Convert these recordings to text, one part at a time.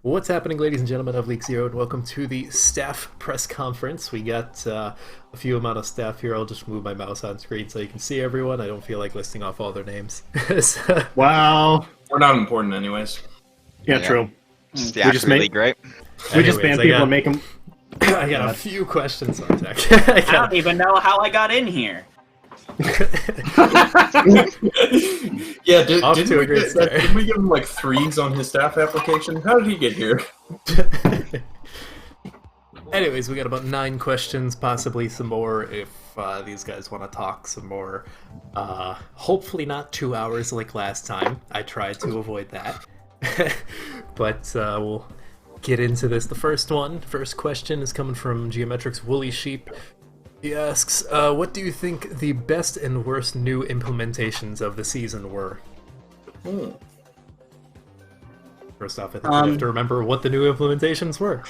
What's happening, ladies and gentlemen of League Zero, and welcome to the staff press conference. We got a few amount of staff here. I'll just move my mouse on screen so you can see everyone. I don't feel like listing off all their names. Wow. We're not important anyways. Yeah, true. It's the We just actually made- great. We just Anyways, ban people and make them. I got a few questions on deck. I don't even know how I got in here. Yeah, Off to a great start. didn't we give him like threes on his staff application? How did he get here? Anyways, we got about 9 questions, possibly some more if these guys want to talk some more. Hopefully not 2 hours like last time. I tried to avoid that. But we'll get into this. The first question is coming from Geometric's Woolly Sheep. He asks, what do you think the best and worst new implementations of the season were? First off, I think we have to remember what the new implementations were.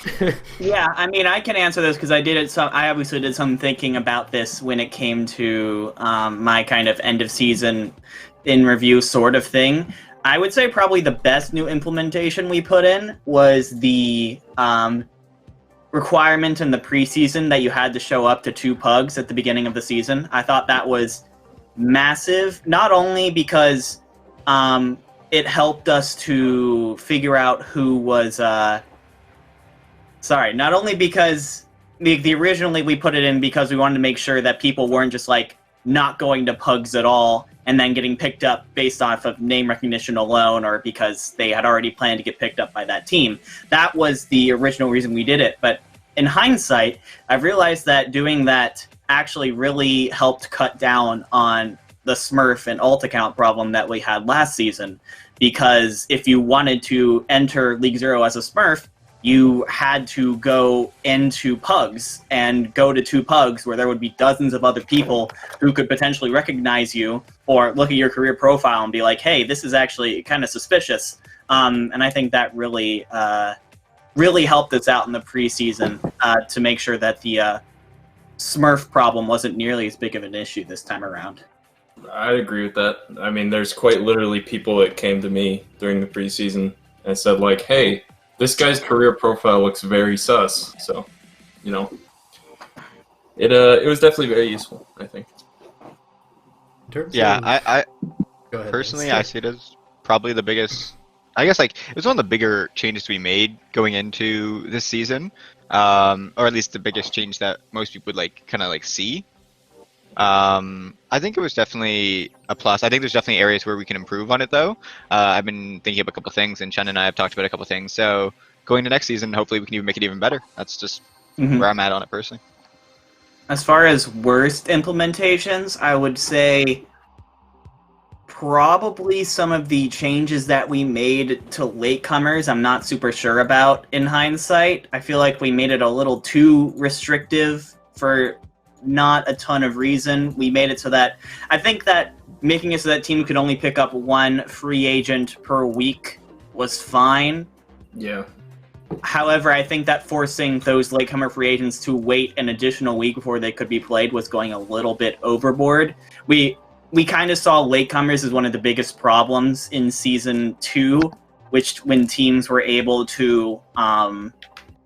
Yeah, I mean, I can answer this because I did it. I obviously did some thinking about this when it came to my kind of end of season in review sort of thing. I would say probably the best new implementation we put in was the requirement in the preseason that you had to show up to 2 pugs at the beginning of the season. I thought that was massive, not only because it helped us to figure out who was not only because the originally we put it in because we wanted to make sure that people weren't just like not going to pugs at all and then getting picked up based off of name recognition alone or because they had already planned to get picked up by that team. That was the original reason we did it. But in hindsight, I've realized that doing that actually really helped cut down on the Smurf and alt account problem that we had last season. Because if you wanted to enter League Zero as a Smurf, you had to go into pugs and go to 2 pugs where there would be dozens of other people who could potentially recognize you or look at your career profile and be like, hey, this is actually kind of suspicious. And I think that really helped us out in the preseason to make sure that the Smurf problem wasn't nearly as big of an issue this time around. I'd agree with that. I mean, there's quite literally people that came to me during the preseason and said like, hey, this guy's career profile looks very sus. So, you know, it was definitely very useful, I think. In terms Yeah, of- I Go ahead, personally, Lance. I see it as probably the biggest. I guess like it was one of the bigger changes we made going into this season, or at least the biggest change that most people would like kind of like see. I think it was definitely a plus. I think there's definitely areas where we can improve on it, though. I've been thinking of a couple things, and Chen and I have talked about a couple things. So going to next season, hopefully we can even make it even better. That's just where I'm at on it personally. As far as worst implementations, I would say probably some of the changes that we made to latecomers I'm not super sure about in hindsight. I feel like we made it a little too restrictive for not a ton of reason. We made it so that I think that making it so that team could only pick up 1 free agent per week was fine. Yeah. However, I think that forcing those latecomer free agents to wait an additional week before they could be played was going a little bit overboard. We kind of saw latecomers as one of the biggest problems in Season 2, which when teams were able to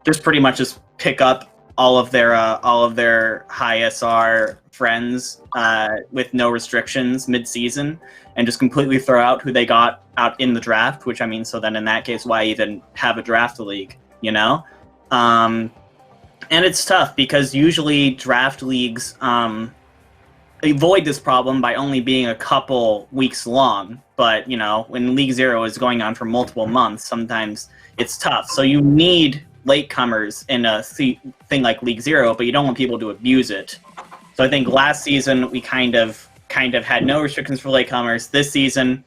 just pretty much just pick up all of their high SR friends with no restrictions mid-season and just completely throw out who they got out in the draft, which I mean, so then in that case, why even have a draft league, you know? And it's tough because usually draft leagues avoid this problem by only being a couple weeks long. But, you know, when League Zero is going on for multiple months, sometimes it's tough. So you need latecomers in a thing like League Zero, but you don't want people to abuse it. So I think last season we kind of had no restrictions for latecomers. This season,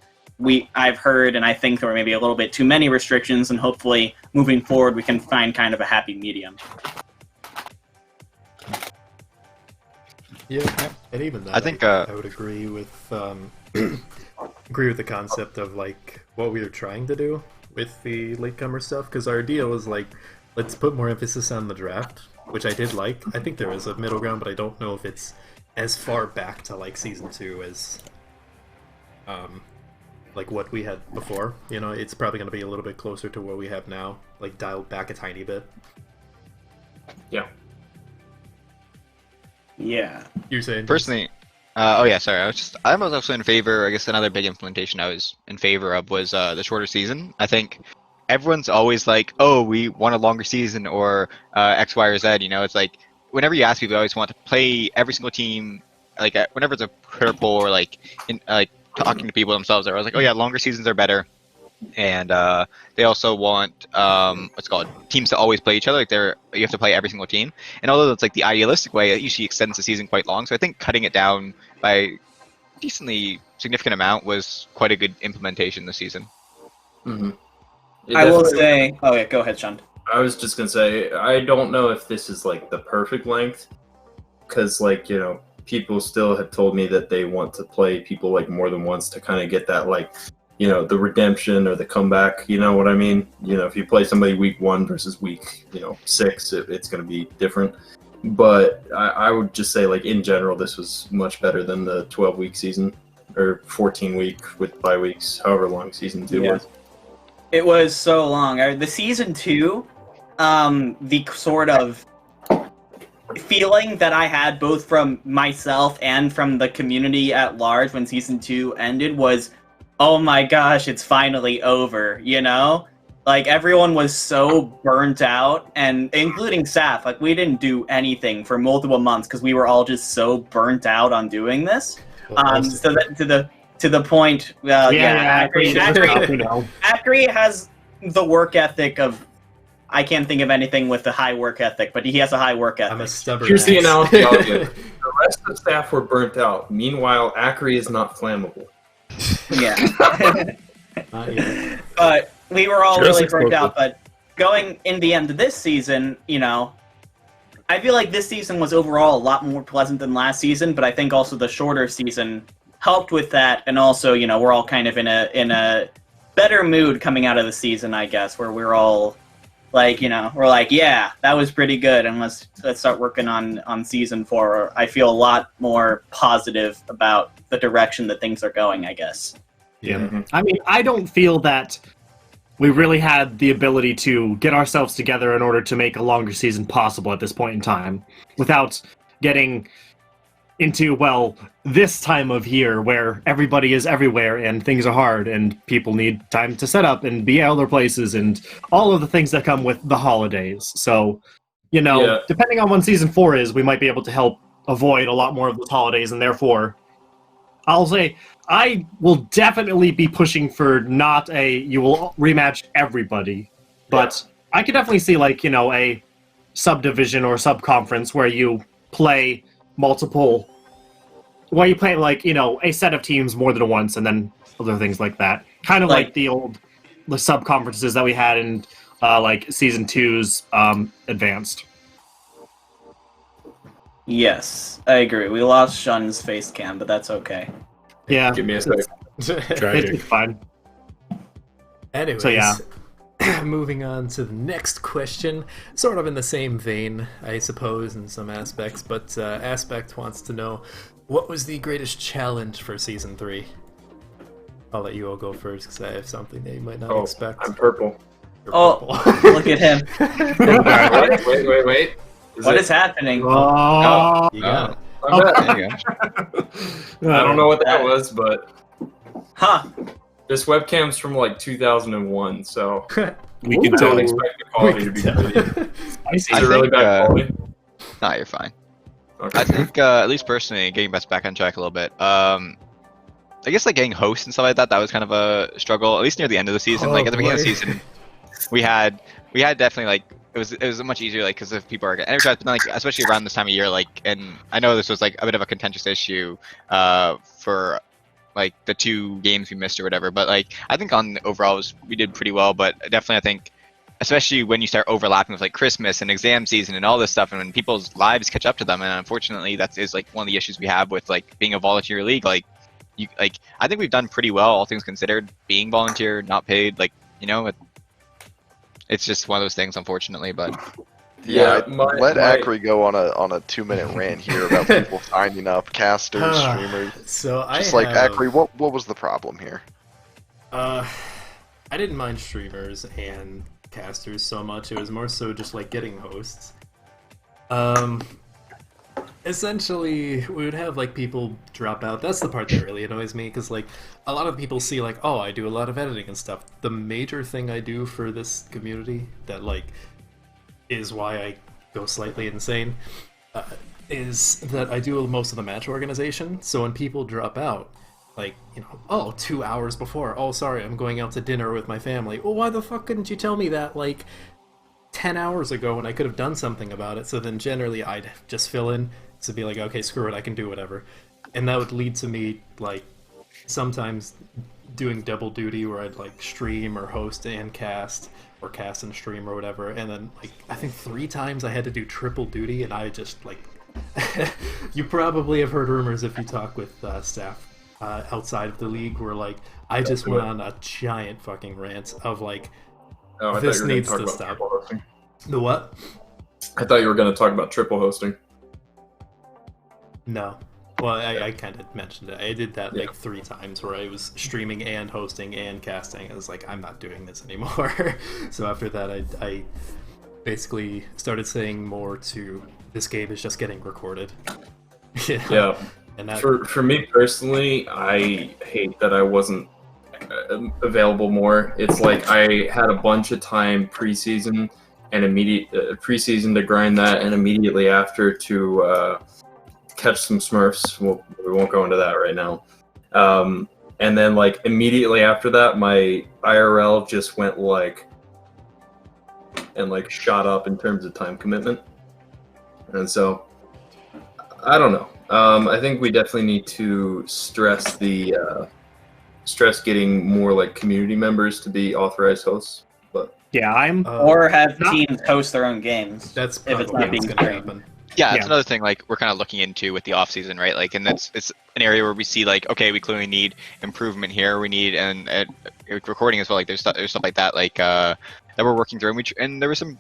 I've heard and I think there were maybe a little bit too many restrictions, and hopefully moving forward we can find kind of a happy medium. Yeah, and even that, I think, I would agree with agree with the concept of like what we were trying to do with the latecomer stuff, because our idea was like, let's put more emphasis on the draft, which I did like. I think there is a middle ground, but I don't know if it's as far back to like Season 2 as like what we had before. It's probably going to be a little bit closer to what we have now, like dialed back a tiny bit. Yeah. Yeah. You're saying Personally, oh yeah, sorry. I was also in favor. I guess another big implementation I was in favor of was the shorter season. I think everyone's always like, "Oh, we want a longer season," or X, Y, or Z. It's like whenever you ask people, they always want to play every single team. Like whenever it's a Twitter poll or like talking to people themselves, they're always like, "Oh yeah, longer seasons are better." And they also want what's it called, teams to always play each other. Like you have to play every single team. And although that's like the idealistic way, it usually extends the season quite long. So I think cutting it down by a decently significant amount was quite a good implementation this season. Mm-hmm. I will say. Oh yeah, go ahead, Sean. I was just gonna say, I don't know if this is like the perfect length, because like people still have told me that they want to play people like more than once to kind of get that like the redemption or the comeback. You know what I mean? If you play somebody week 1 versus week 6, it's gonna be different. But I would just say like in general, this was much better than the 12-week season or 14-week with bye weeks, however long season 2 was. It was so long. The season 2, the sort of feeling that I had both from myself and from the community at large when season 2 ended was, oh my gosh, it's finally over, Like, everyone was so burnt out, and including Saf. Like, we didn't do anything for multiple months because we were all just so burnt out on doing this. So that to the point, Acri has the work ethic of, I can't think of anything with a high work ethic, but he has a high work ethic. I'm a stubborn Here's the ass. analogy I'll give. The rest of the staff were burnt out. Meanwhile, Acri is not flammable. Yeah. Not yet. But we were all Just really burnt explosive. out. But going in the end of this season, I feel like this season was overall a lot more pleasant than last season, but I think also the shorter season helped with that, and also, we're all kind of in a better mood coming out of the season, I guess, where we're all like, we're like, yeah, that was pretty good, and let's start working on season 4. I feel a lot more positive about the direction that things are going, I guess. Yeah. Mhm. I mean, I don't feel that we really had the ability to get ourselves together in order to make a longer season possible at this point in time without getting into, well, this time of year where everybody is everywhere and things are hard and people need time to set up and be at other places and all of the things that come with the holidays. So, Yeah. depending on when season 4 is, we might be able to help avoid a lot more of those holidays, and therefore, I'll say I will definitely be pushing for not you will rematch everybody, but I could definitely see like, a subdivision or sub-conference where you play like, a set of teams more than once and then other things like that. Kind of like the sub-conferences that we had in like season 2's Advanced. Yes, I agree. We lost Shun's face cam, but that's okay. Yeah, Give me a second. it's fine. Anyways, So, yeah. moving on to the next question, sort of in the same vein, I suppose, in some aspects, but Aspect wants to know, what was the greatest challenge for Season 3? I'll let you all go first, because I have something that you might not expect. I'm purple. You're Oh, purple. look at him. Wait. What is happening? Oh, You got it. I'm bad. There you go. I don't know what that was, but Huh. this webcam's from like 2001, so we I can don't tell. expect the quality to be good. Is I it really think, bad quality? Nah, you're fine. Okay. I think, at least personally, getting us back on track a little bit. I guess like getting hosts and stuff like that was kind of a struggle, at least near the end of the season. Oh, like at the beginning of the boy. season, we had definitely like it was much easier like because if people are getting energized, but then, like especially around this time of year, like, and I know this was like a bit of a contentious issue for like the 2 games we missed or whatever, but like I think on overall we did pretty well, but definitely I think especially when you start overlapping with like Christmas and exam season and all this stuff, and when people's lives catch up to them, and unfortunately that is like one of the issues we have with like being a volunteer league. Like you like I think we've done pretty well, all things considered, being volunteer, not paid. Like it's just one of those things, unfortunately. But Yeah, let Acri go on a 2-minute rant here about people signing up, casters, streamers. So Just like Acri, what was the problem here? I didn't mind streamers and casters so much. It was more so just like getting hosts. Essentially, we would have like people drop out. That's the part that really annoys me, because like a lot of people see like, oh, I do a lot of editing and stuff. The major thing I do for this community that like is why I go slightly insane is that I do most of the match organization. So when people drop out, like, you know, oh, 2 hours before, oh, sorry, I'm going out to dinner with my family. Well, why the fuck couldn't you tell me that like 10 hours ago when I could have done something about it? So then generally I'd just fill in to be like, okay, screw it, I can do whatever. And that would lead to me like sometimes doing double duty where I'd like stream or host and cast, or cast and stream or whatever. And then like I think 3 times I had to do triple duty, and I just like you probably have heard rumors if you talk with staff outside of the league where like I just went on a giant fucking rant of like, Oh, I this thought you were needs going to to talk about stop. triple hosting. The what? I thought you were going to talk about triple hosting. No. Well, I kind of mentioned it. I did that like Yeah. 3 times where I was streaming and hosting and casting. I was like, I'm not doing this anymore. So after that, I basically started saying more to this game is just getting recorded. Yeah. And that, For me personally, I hate that I wasn't available more. It's like I had a bunch of time preseason and immediate preseason to grind that, and immediately after to catch some Smurfs. We won't go into that right now. And then like immediately after that, my IRL just went like shot up in terms of time commitment. And so I don't know. I think we definitely need to stress getting more like community members to be authorized hosts. But Yeah, I'm. Or have not- teams host their own games. that's if probably it's not what's being going to streamed. happen. Yeah, it's Yeah. another thing like we're kind of looking into with the off season, right? Like, and it's an area where we see like, okay, we clearly need improvement here. We need and recording as well. Like, there's stuff like that, like that we're working through. And there were some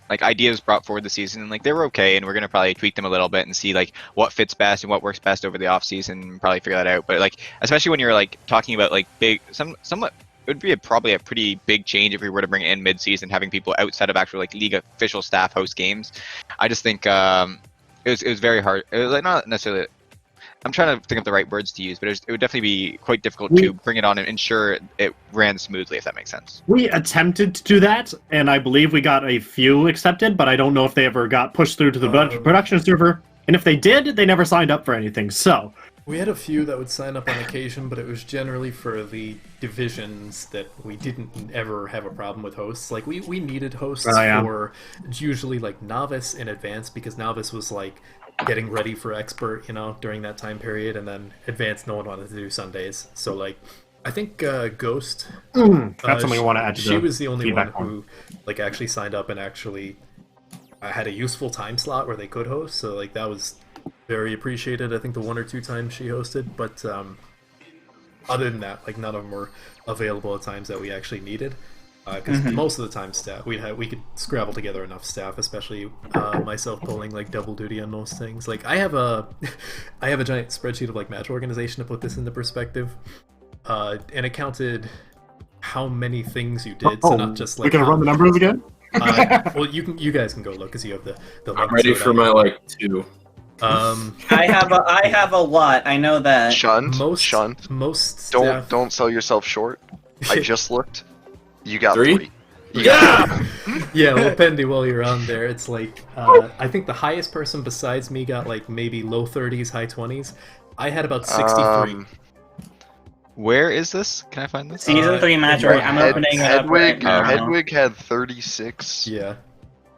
like ideas brought forward this season, and like they were okay. And we're gonna probably tweak them a little bit and see like what fits best and what works best over the off season, and probably figure that out. But like, especially when you're like talking about like big, somewhat. It would be probably a pretty big change if we were to bring it in mid-season, having people outside of actual like league official staff host games. I just think it was very hard. It was like not necessarily. I'm trying to think of the right words to use, but it would definitely be quite difficult to bring it on and ensure it ran smoothly, if that makes sense. We attempted to do that, and I believe we got a few accepted, but I don't know if they ever got pushed through to the production server. And if they did, they never signed up for anything. So We had a few that would sign up on occasion, but it was generally for the divisions that we didn't ever have a problem with hosts. Like, we needed hosts for usually, like, Novice and Advanced, because Novice was, like, getting ready for Expert, you know, during that time period, and then Advanced, no one wanted to do Sundays. So, like, I think Ghost... that's something I want to add to She the was the only one feedback form. who, like, actually signed up and actually had a useful time slot where they could host, so, like, that was... very appreciated. I think the 1 or 2 times she hosted, but other than that, like, none of them were available at times that we actually needed. Because most of the time, staff we could scrabble together enough staff, especially myself pulling like double duty on most things. Like, I have a giant spreadsheet of like match organization to put this into perspective, and it counted how many things you did, so not just like. We're gonna run the numbers again. Well, you guys can go look because you have the. I'm ready for my like 2. I have a lot. I know that. Shun, Most staff, don't sell yourself short. I just looked. You got 3? 3. You got 3. Yeah, well, Pendy, while you're on there, it's like I think the highest person besides me got like maybe low 30s, high 20s. I had about 63. Where is this? Can I find this? Season 3 match. Right, I'm opening it up right Hedwig, now. Hedwig had 36. Yeah,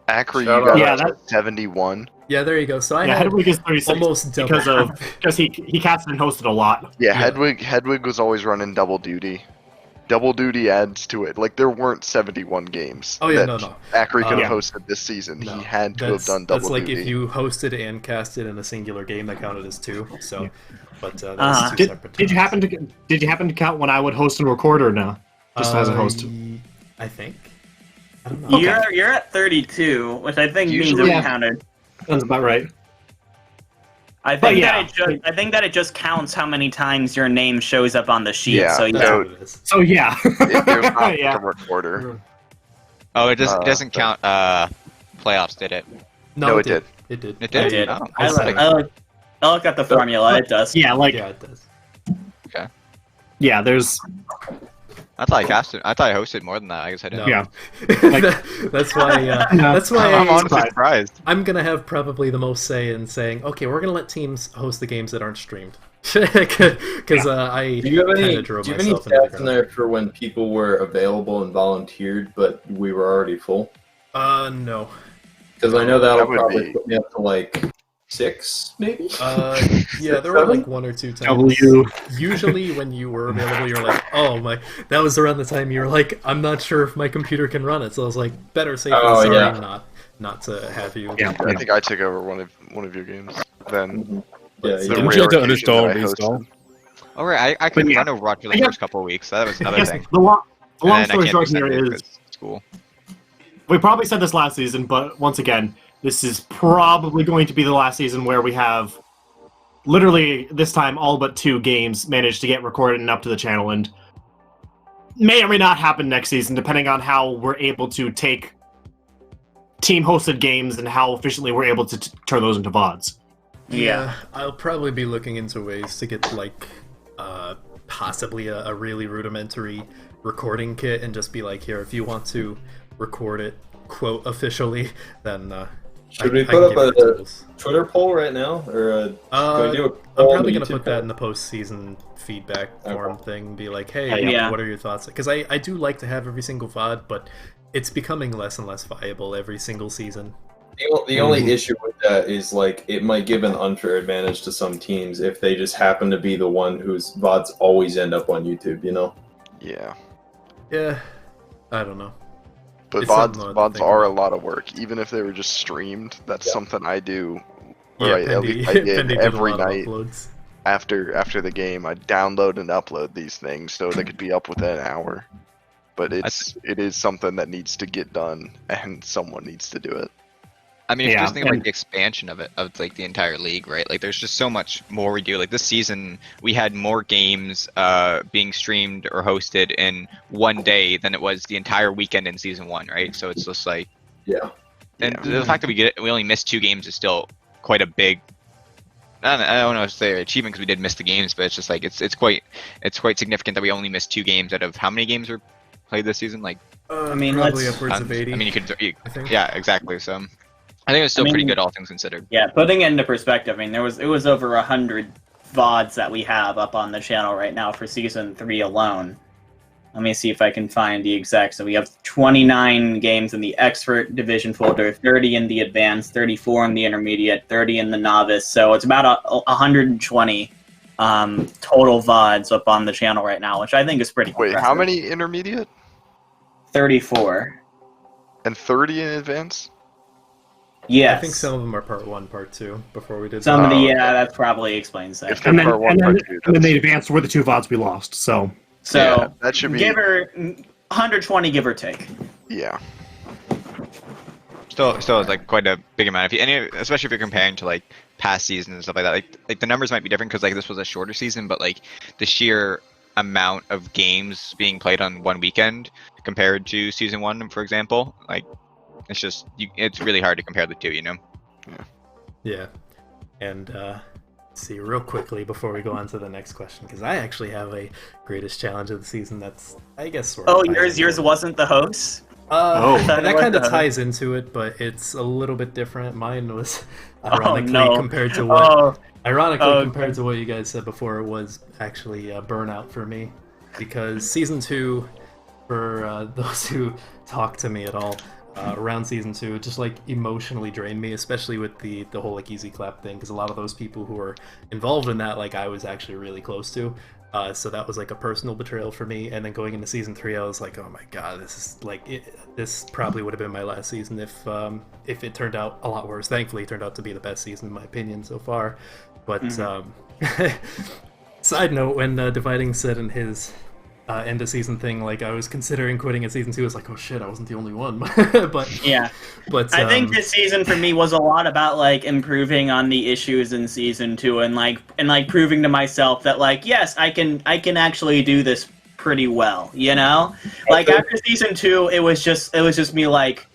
Acra, you Shout got out. Yeah, 71. yeah, there you go. So I Yeah, had Hedwig is 36 almost double. because he casted and hosted a lot. Yeah, Yeah. Hedwig was always running double duty. Double duty adds to it. Like, there weren't 71 games. Oh, yeah, that no. Acra could Yeah. have hosted this season. No, He had to have done That's double like duty. if you hosted and casted in a singular game, that counted as 2. So, Yeah. but that's 2 Did, separate. did you times. happen to count when I would host and record or no? Just as a host. I think. I don't know. You're at 32, which I think means Usually- it Yeah. counted. That's about right. I But think yeah. I think that it just counts how many times your name shows up on the sheet. Yeah, So That's yeah, what it is. So yeah. There's not like yeah. a recorder. Oh, it doesn't Uh, doesn't count playoffs, did it? No, it did. It did. It I did. did. Oh, I second. look at the formula. It does. Yeah, like Yeah, it does. yeah, there's I thought I hosted more than that. I guess I didn't. No. yeah. Like- that's why. No. That's why I'm honestly surprised. surprised. I'm gonna have probably the most say in saying, okay, we're gonna let teams host the games that aren't streamed, because I Do you have any? kind of drove Do you have any myself into the stats in ground. there for when people were available and volunteered, but we were already full? No. Because I know that'll That would probably be- put me up to like 6, maybe. Yeah, there were like 1 or 2 times. W. Usually, when you were available, you're like, "Oh my!" That was around the time you were like, "I'm not sure if my computer can run it." So I was like, "Better safe Oh, than sorry, yeah. not to have you." Yeah. I think I took over one of your games. Then Yeah, the you rare did. Didn't you have to occasion uninstall that I and hosted. reinstall? All right, I couldn't yeah. run Overwatch for the I guess- first couple of weeks. So that was another I guess thing. the long And then I story can't short do here Sundays is 'cause school. we probably said this last season, but once again, this is probably going to be the last season where we have literally this time all but 2 games managed to get recorded and up to the channel, and may or may not happen next season depending on how we're able to take team hosted games and how efficiently we're able to turn those into VODs. Yeah. I'll probably be looking into ways to get like possibly a really rudimentary recording kit and just be like, here, if you want to record it, quote, officially, then Should we I put can up give you the a tools. Twitter poll right now, or can we do a I'm poll on probably the gonna YouTube put that channel? in the post-season feedback Okay. form thing. Be like, hey, Yeah. what are your thoughts? Because I do like to have every single VOD, but it's becoming less and less viable every single season. The only issue with that is like it might give an unfair advantage to some teams if they just happen to be the one whose VODs always end up on YouTube. You know. Yeah, Yeah, I don't know. but It's something to VODs think are a about. lot of work. Even if they were just streamed, that's Yeah. something I do. Yeah, Right, at Pendy, least I did Pendy did every a lot night. of uploads. After the game, I download and upload these things so they could be up within an hour. But it is something that needs to get done, and someone needs to do it. I mean, if you Yeah, just think of and- like the expansion of it, of like the entire league, right? Like, there's just so much more we do. Like this season, we had more games being streamed or hosted in one day than it was the entire weekend in season 1, right? So it's just like, Yeah. and Yeah. the fact that we only missed 2 games is still quite a big. I don't know if it's the achievement because we did miss the games, but it's just like it's quite significant that we only missed 2 games out of how many games were played this season? Like, I mean, probably let's- upwards of tons. 80. I mean, I think. yeah, exactly. So I think it was still I pretty mean- good, all things considered. Yeah, putting it into perspective, I mean, it was over 100 VODs that we have up on the channel right now for season 3 alone. Let me see if I can find the exact. So we have 29 games in the expert division folder, 30 in the advanced, 34 in the intermediate, 30 in the novice. So it's about 120 total VODs up on the channel right now, which I think is pretty Wait, how impressive. many intermediate 34. and 30 in advance? Yes. I think some of them are part 1, part 2. Before we did Some of the, Oh, okay. yeah, that probably explains If that. they're And then, part 1, and then, part 2, and then that's- the advanced were the 2 VODs we lost. So So yeah, that should be. give her 120, give or take. Yeah, Still is like quite a big amount. Especially if you're comparing to like past seasons and stuff like that. Like the numbers might be different because like this was a shorter season, but like the sheer amount of games being played on one weekend compared to season 1, for example, like it's just it's really hard to compare the two. You know. Yeah. And let's see real quickly before we go on to the next question, because I actually have a greatest challenge of the season that's, I guess, sort of Oh, ties yours into it. wasn't the host? Oh. I thought it That was kind of the- ties into it, but it's a little bit different. Mine was ironically no. compared to what Oh, Ironically, Oh, compared to what you guys said before, it was actually Burnout for me, because season 2, for those who talk to me at all, around season 2, it just like emotionally drained me, especially with the whole like easy clap thing, because a lot of those people who were involved in that, like I was actually really close to. So that was like a personal betrayal for me. And then going into season 3, I was like, oh my god, this is like this probably would have been my last season if it turned out a lot worse. Thankfully, it turned out to be the best season in my opinion so far. But side note, when Dividing said in his end of season thing. Like I was considering quitting at season 2. I was like, oh shit, I wasn't the only one. but Yeah. but I think this season for me was a lot about like improving on the issues in season 2 and proving to myself that like yes, I can actually do this pretty well, you know? Like after season 2, it was just me like,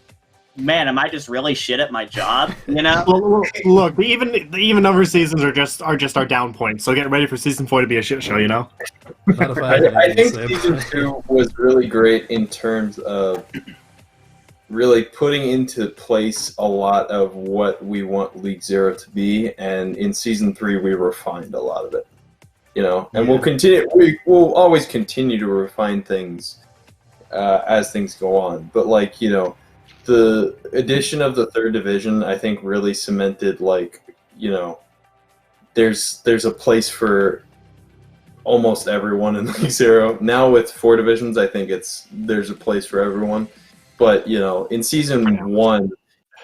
man, am I just really shit at my job, you know? Well, look, the even number seasons are just our down points. So get ready for season 4 to be a shit show, you know. not if I had I anything think to say season about it. 2 was really great in terms of really putting into place a lot of what we want League Zero to be, and in season 3 we refined a lot of it. You know, and we'll continue. We'll always continue to refine things as things go on. But like, you know, the addition of the 3rd division, I think, really cemented like, you know, there's a place for almost everyone in League Zero. Now with 4 divisions, I think there's a place for everyone. But you know, in season 1,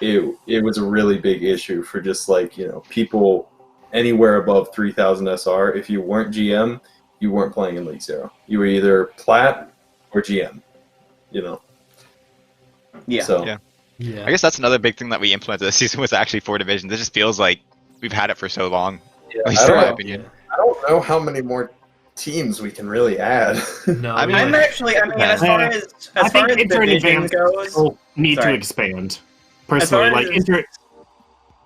it was a really big issue for just like, you know, people anywhere above 3,000 SR. If you weren't GM, you weren't playing in League Zero. You were either Plat or GM. You know. Yeah. So. Yeah. I guess that's another big thing that we implemented this season was actually 4 divisions. It just feels like we've had it for so long. Yeah, At least I in don't my know. opinion. I don't know how many more teams we can really add. No, I mean, I'm actually, I mean, as far Yeah. as I think division Inter-Advanced goes, will need Sorry. to expand. Personally, like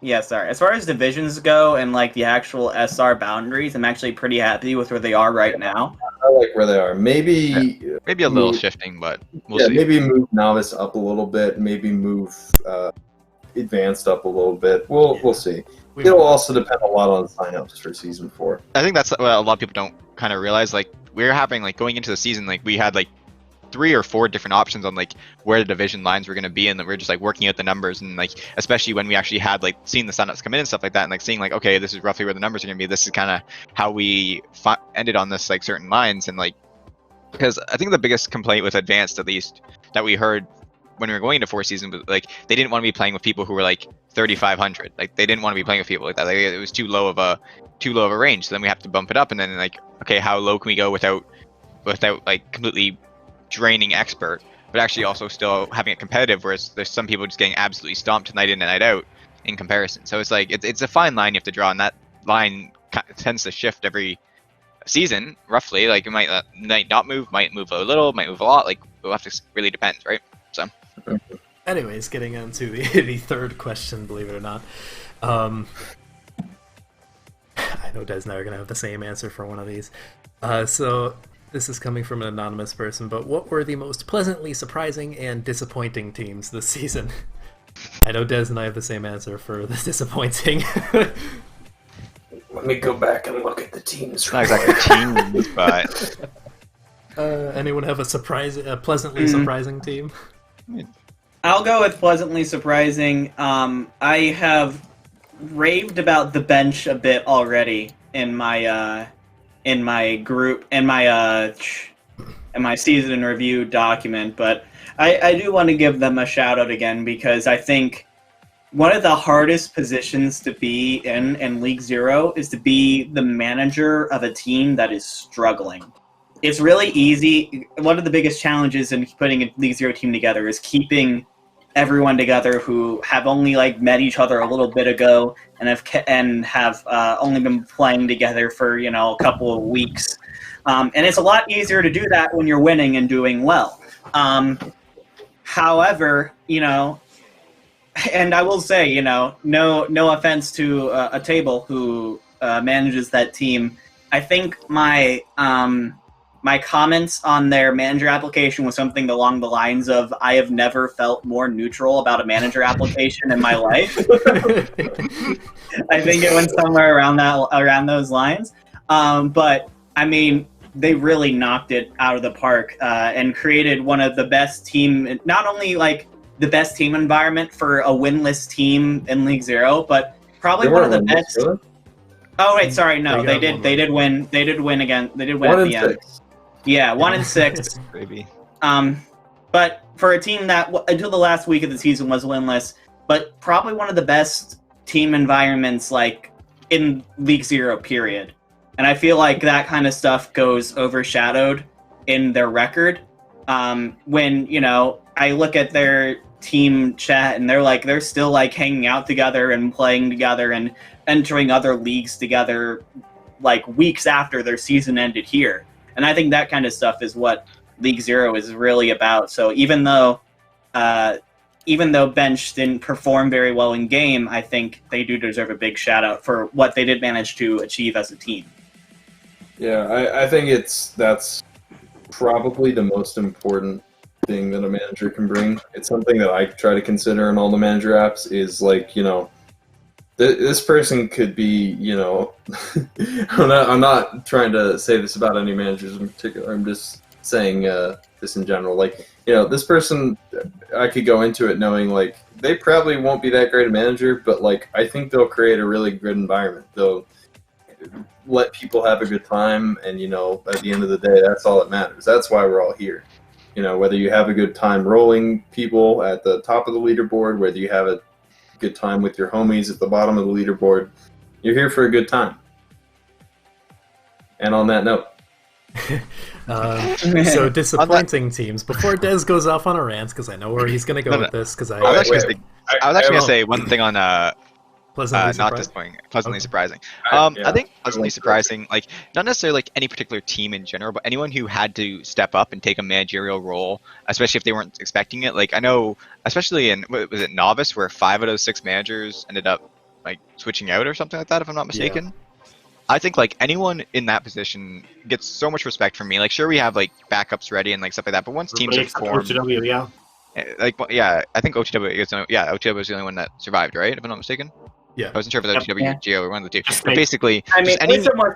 as far as divisions go and like the actual SR boundaries, I'm actually pretty happy with where they are right now. I like where they are. Maybe Maybe a little shifting, but we'll see. maybe move novice up a little bit. Maybe move advanced up a little bit. We'll see. It'll also depend a lot on signups for season 4. I think that's what a lot of people don't kind of realize. Like we're having like going into the season, like we had like 3 or 4 different options on like where the division lines were going to be, and then we're just like working out the numbers, and like especially when we actually had like seen the signups come in and stuff like that, and like seeing like, okay, this is roughly where the numbers are going to be. This is kind of how we ended on this like certain lines, and like because I think the biggest complaint with Advanced, at least that we heard when we were going into 4 season, was like they didn't want to be playing with people who were like 3,500. Like they didn't want to be playing with people like that. Like, it was too low of a range. So then we have to bump it up, and then like, okay, how low can we go without like completely draining expert, but actually also still having it competitive, whereas there's some people just getting absolutely stomped night in and night out in comparison. So it's like it's a fine line you have to draw, and that line tends to shift every season roughly. Like it might not move, might move a little, might move a lot. Like we'll have to really depends, right? So Anyways, getting into the 3rd question, believe it or not. I know Des and I are going to have the same answer for one of these. So this is coming from an anonymous person, but what were the most pleasantly surprising and disappointing teams this season? I know Des and I have the same answer for the disappointing. Let me go back and look at the teams. it's not exactly teams, but Anyone have a pleasantly surprising team? I'll go with pleasantly surprising. I have raved about the bench a bit already in my group in my season in review document, but I do want to give them a shout out again, because I think one of the hardest positions to be in League Zero is to be the manager of a team that is struggling. It's really easy. One of the biggest challenges in putting a League Zero team together is keeping everyone together who have only like met each other a little bit ago and have only been playing together for a couple of weeks, and it's a lot easier to do that when you're winning and doing well. However, and I will say, no offense to a table who manages that team. I think my comments on their manager application was something along the lines of, I have never felt more neutral about a manager application in my life. I think it went somewhere around those lines. But I mean, they really knocked it out of the park and created one of the best team, not only like the best team environment for a winless team in League Zero, but probably one of the best. Really? Oh wait, sorry, no, They they got did one. They did win again. They did win 1 at and the end. 6. Yeah, 1-6. maybe. But for a team that until the last week of the season was winless, but probably one of the best team environments like in League Zero period. And I feel like that kind of stuff goes overshadowed in their record. When, you know, I look at their team chat and they're still like hanging out together and playing together and entering other leagues together like weeks after their season ended here. And I think that kind of stuff is what League Zero is really about. So even though Bench didn't perform very well in game, I think they do deserve a big shout out for what they did manage to achieve as a team. Yeah, I think that's probably the most important thing that a manager can bring. It's something that I try to consider in all the manager apps is like, you know, this person could be, you know, I'm not trying to say this about any managers in particular. I'm just saying this in general. Like, you know, this person, I could go into it knowing like they probably won't be that great a manager, but like I think they'll create a really good environment. They'll let people have a good time, and you know, at the end of the day, that's all that matters. That's why we're all here. You know, whether you have a good time rolling people at the top of the leaderboard, whether you have a good time with your homies at the bottom of the leaderboard, you're here for a good time. And on that note, so disappointing teams. Before Des goes off on a rant, because I know where he's going to go with this, because I was actually going to say one thing on pleasantly not disappointing, pleasantly Okay. surprising. Yeah. I think pleasantly surprising, like not necessarily like any particular team in general, but anyone who had to step up and take a managerial role, especially if they weren't expecting it. Like I know, especially in what was it Novice, where 5 out of 6 managers ended up like switching out or something like that, if I'm not mistaken. I think like anyone in that position gets so much respect from me. Like sure we have like backups ready and like stuff like that, but once teams are formed, OTW, yeah. like yeah, I think OTW is OTW was the only one that survived, right? If I'm not mistaken. Yeah. I wasn't sure if it was OTW Yeah. or Geo or one of the two. Just But make- basically, I mean, just any, Wisdom was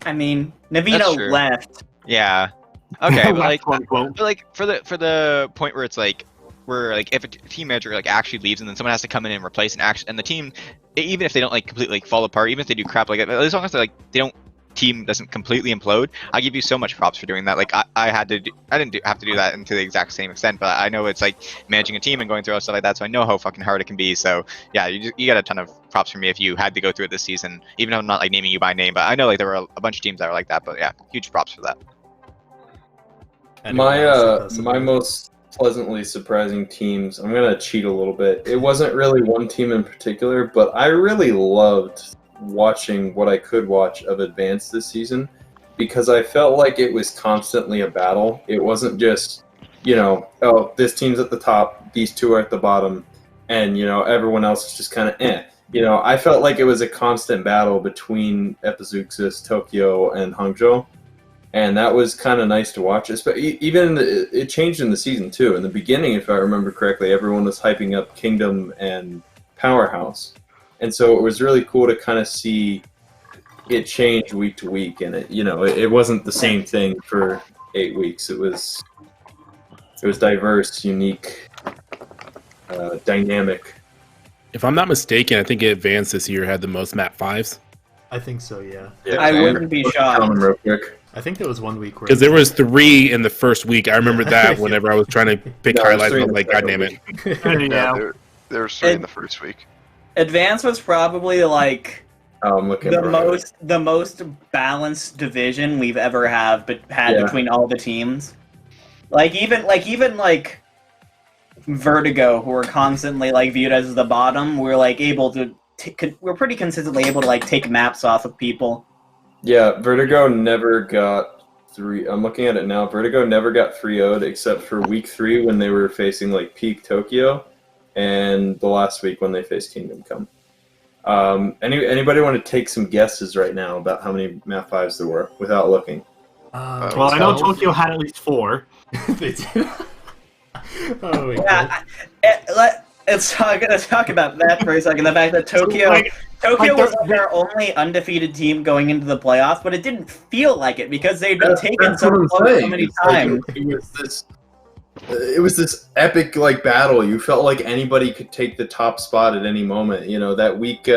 I mean, That's Navino true. left. yeah, okay, but like, Quote, unquote. but like for the point where it's like where like if a team manager like actually leaves and then someone has to come in and replace and the team, even if they don't like completely like fall apart, even if they do crap like that, as long as they like they don't team doesn't completely implode, I give you so much props for doing that. Like I didn't have to do that to the exact same extent, but I know it's like managing a team and going through all stuff like that, so I know how fucking hard it can be. So yeah, you got a ton of props from me if you had to go through it this season, even though I'm not like naming you by name, but I know like there were a bunch of teams that were like that. But yeah, huge props for that. Anyone else that my most pleasantly surprising teams, I'm gonna cheat a little bit. It wasn't really one team in particular, but I really loved watching what I could watch of Advance this season because I felt like it was constantly a battle. It wasn't just, you know, oh, this team's at the top, these two are at the bottom, and, you know, everyone else is just kind of eh. You know, I felt like it was a constant battle between Epizeuxis, Tokyo, and Hangzhou, and that was kind of nice to watch. Even it changed in the season, too. In the beginning, if I remember correctly, everyone was hyping up Kingdom and Powerhouse. And so it was really cool to kind of see it change week to week, and it wasn't the same thing for 8 weeks. It was diverse, unique, dynamic. If I'm not mistaken, I think Advance this year had the most map 5s. I think so, yeah. I wouldn't be shocked. Tell them real quick. I think there was one week where Because there was 3 in the first week. I remember that whenever I was trying to pick No, it was highlights. 3 I in was the like, God second damn it. week. Yeah. There was 3 in the first week. Advance was probably like Oh, I'm looking the for it. most balanced division we've ever had Yeah. between all the teams. Like even Vertigo, who were constantly like viewed as the bottom, we're like able to we're pretty consistently able to like take maps off of people. Yeah, Vertigo never got 3. I'm looking at it now. Vertigo never got 3-0'd except for week 3 when they were facing like peak Tokyo, and the last week when they faced Kingdom Come. Anybody want to take some guesses right now about how many map 5s there were without looking? Well, I know Tokyo had at least 4. They did. Oh my god. Yeah, let's talk about that for a second. The fact that Tokyo Like, was like our only undefeated team going into the playoffs, but it didn't feel like it because they'd been taken so what I'm close so saying. many It's like, times. it was this epic like battle. You felt like anybody could take the top spot at any moment. You know, that week,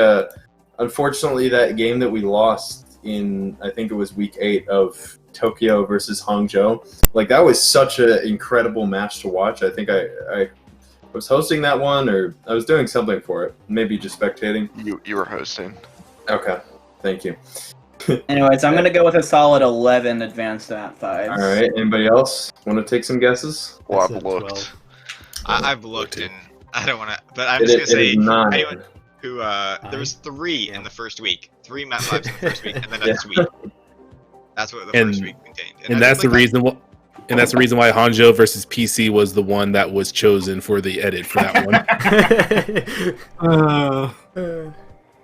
unfortunately, that game that we lost in, I think it was week 8 of Tokyo versus Hangzhou, like that was such an incredible match to watch. I think I was hosting that one, or I was doing something for it, maybe just spectating. You were hosting. Okay, thank you. Anyways, I'm gonna go with a solid 11 advanced at 5. All right. Anybody else want to take some guesses? Well, I I've said looked. 12. I've looked and I don't want to, but I'm It just is- gonna it say is 9. anyone who there was 3 in the first week, 3 Map 5s in the first week, and then Yeah. next week. That's what the And- first week contained. And I that's feel the like reason. And that's the reason why Hanjo versus PC was the one that was chosen for the edit for that one.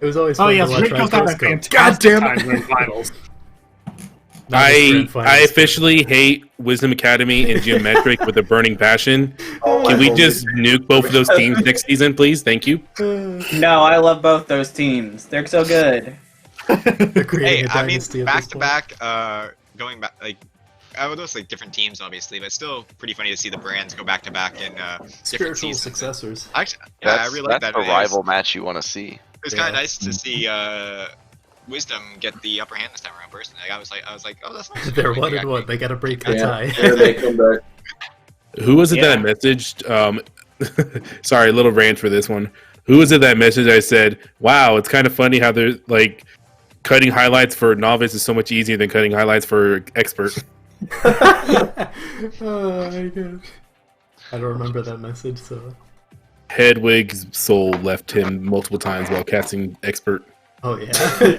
It was always Oh fun yes, to watch Rico's had a Ryan's go, fantastic God damn time it! during finals. Not just grand I finals, officially hate Wisdom Academy and Geometric with a burning passion. Oh, Can I we believe just nuke both of those teams next season, please? Thank you. but- No, I love both those teams. They're so good. They're creating Hey, a I mean, dynasty at back this to point. back, going back, like, I would those like different teams, obviously, but still pretty funny to see the brands go back to back in different Spiritual seasons. successors. Actually, yeah, I That's, really like that's that. the rival match you want to see. It was kind Yeah. of nice to see Wisdom get the upper hand this time around. Personally, like, I was like, oh, that's nice. They're Like, 1 and actually- 1. They gotta break the Yeah, tie. here they come back. Who was it Yeah. that I messaged? Sorry, a little rant for this one. Who was it that message I said, wow, it's kind of funny how they're like cutting highlights for novice is so much easier than cutting highlights for expert. Oh my gosh. I don't remember that message, so. Hedwig's soul left him multiple times while casting expert. Oh yeah.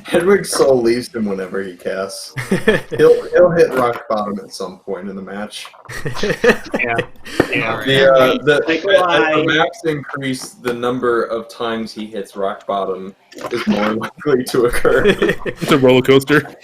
Hedwig's soul leaves him whenever he casts. He'll hit rock bottom at some point in the match. Yeah. Alright. The Nikolai. as the maps increase, the number of times he hits rock bottom is more likely to occur. It's a roller coaster.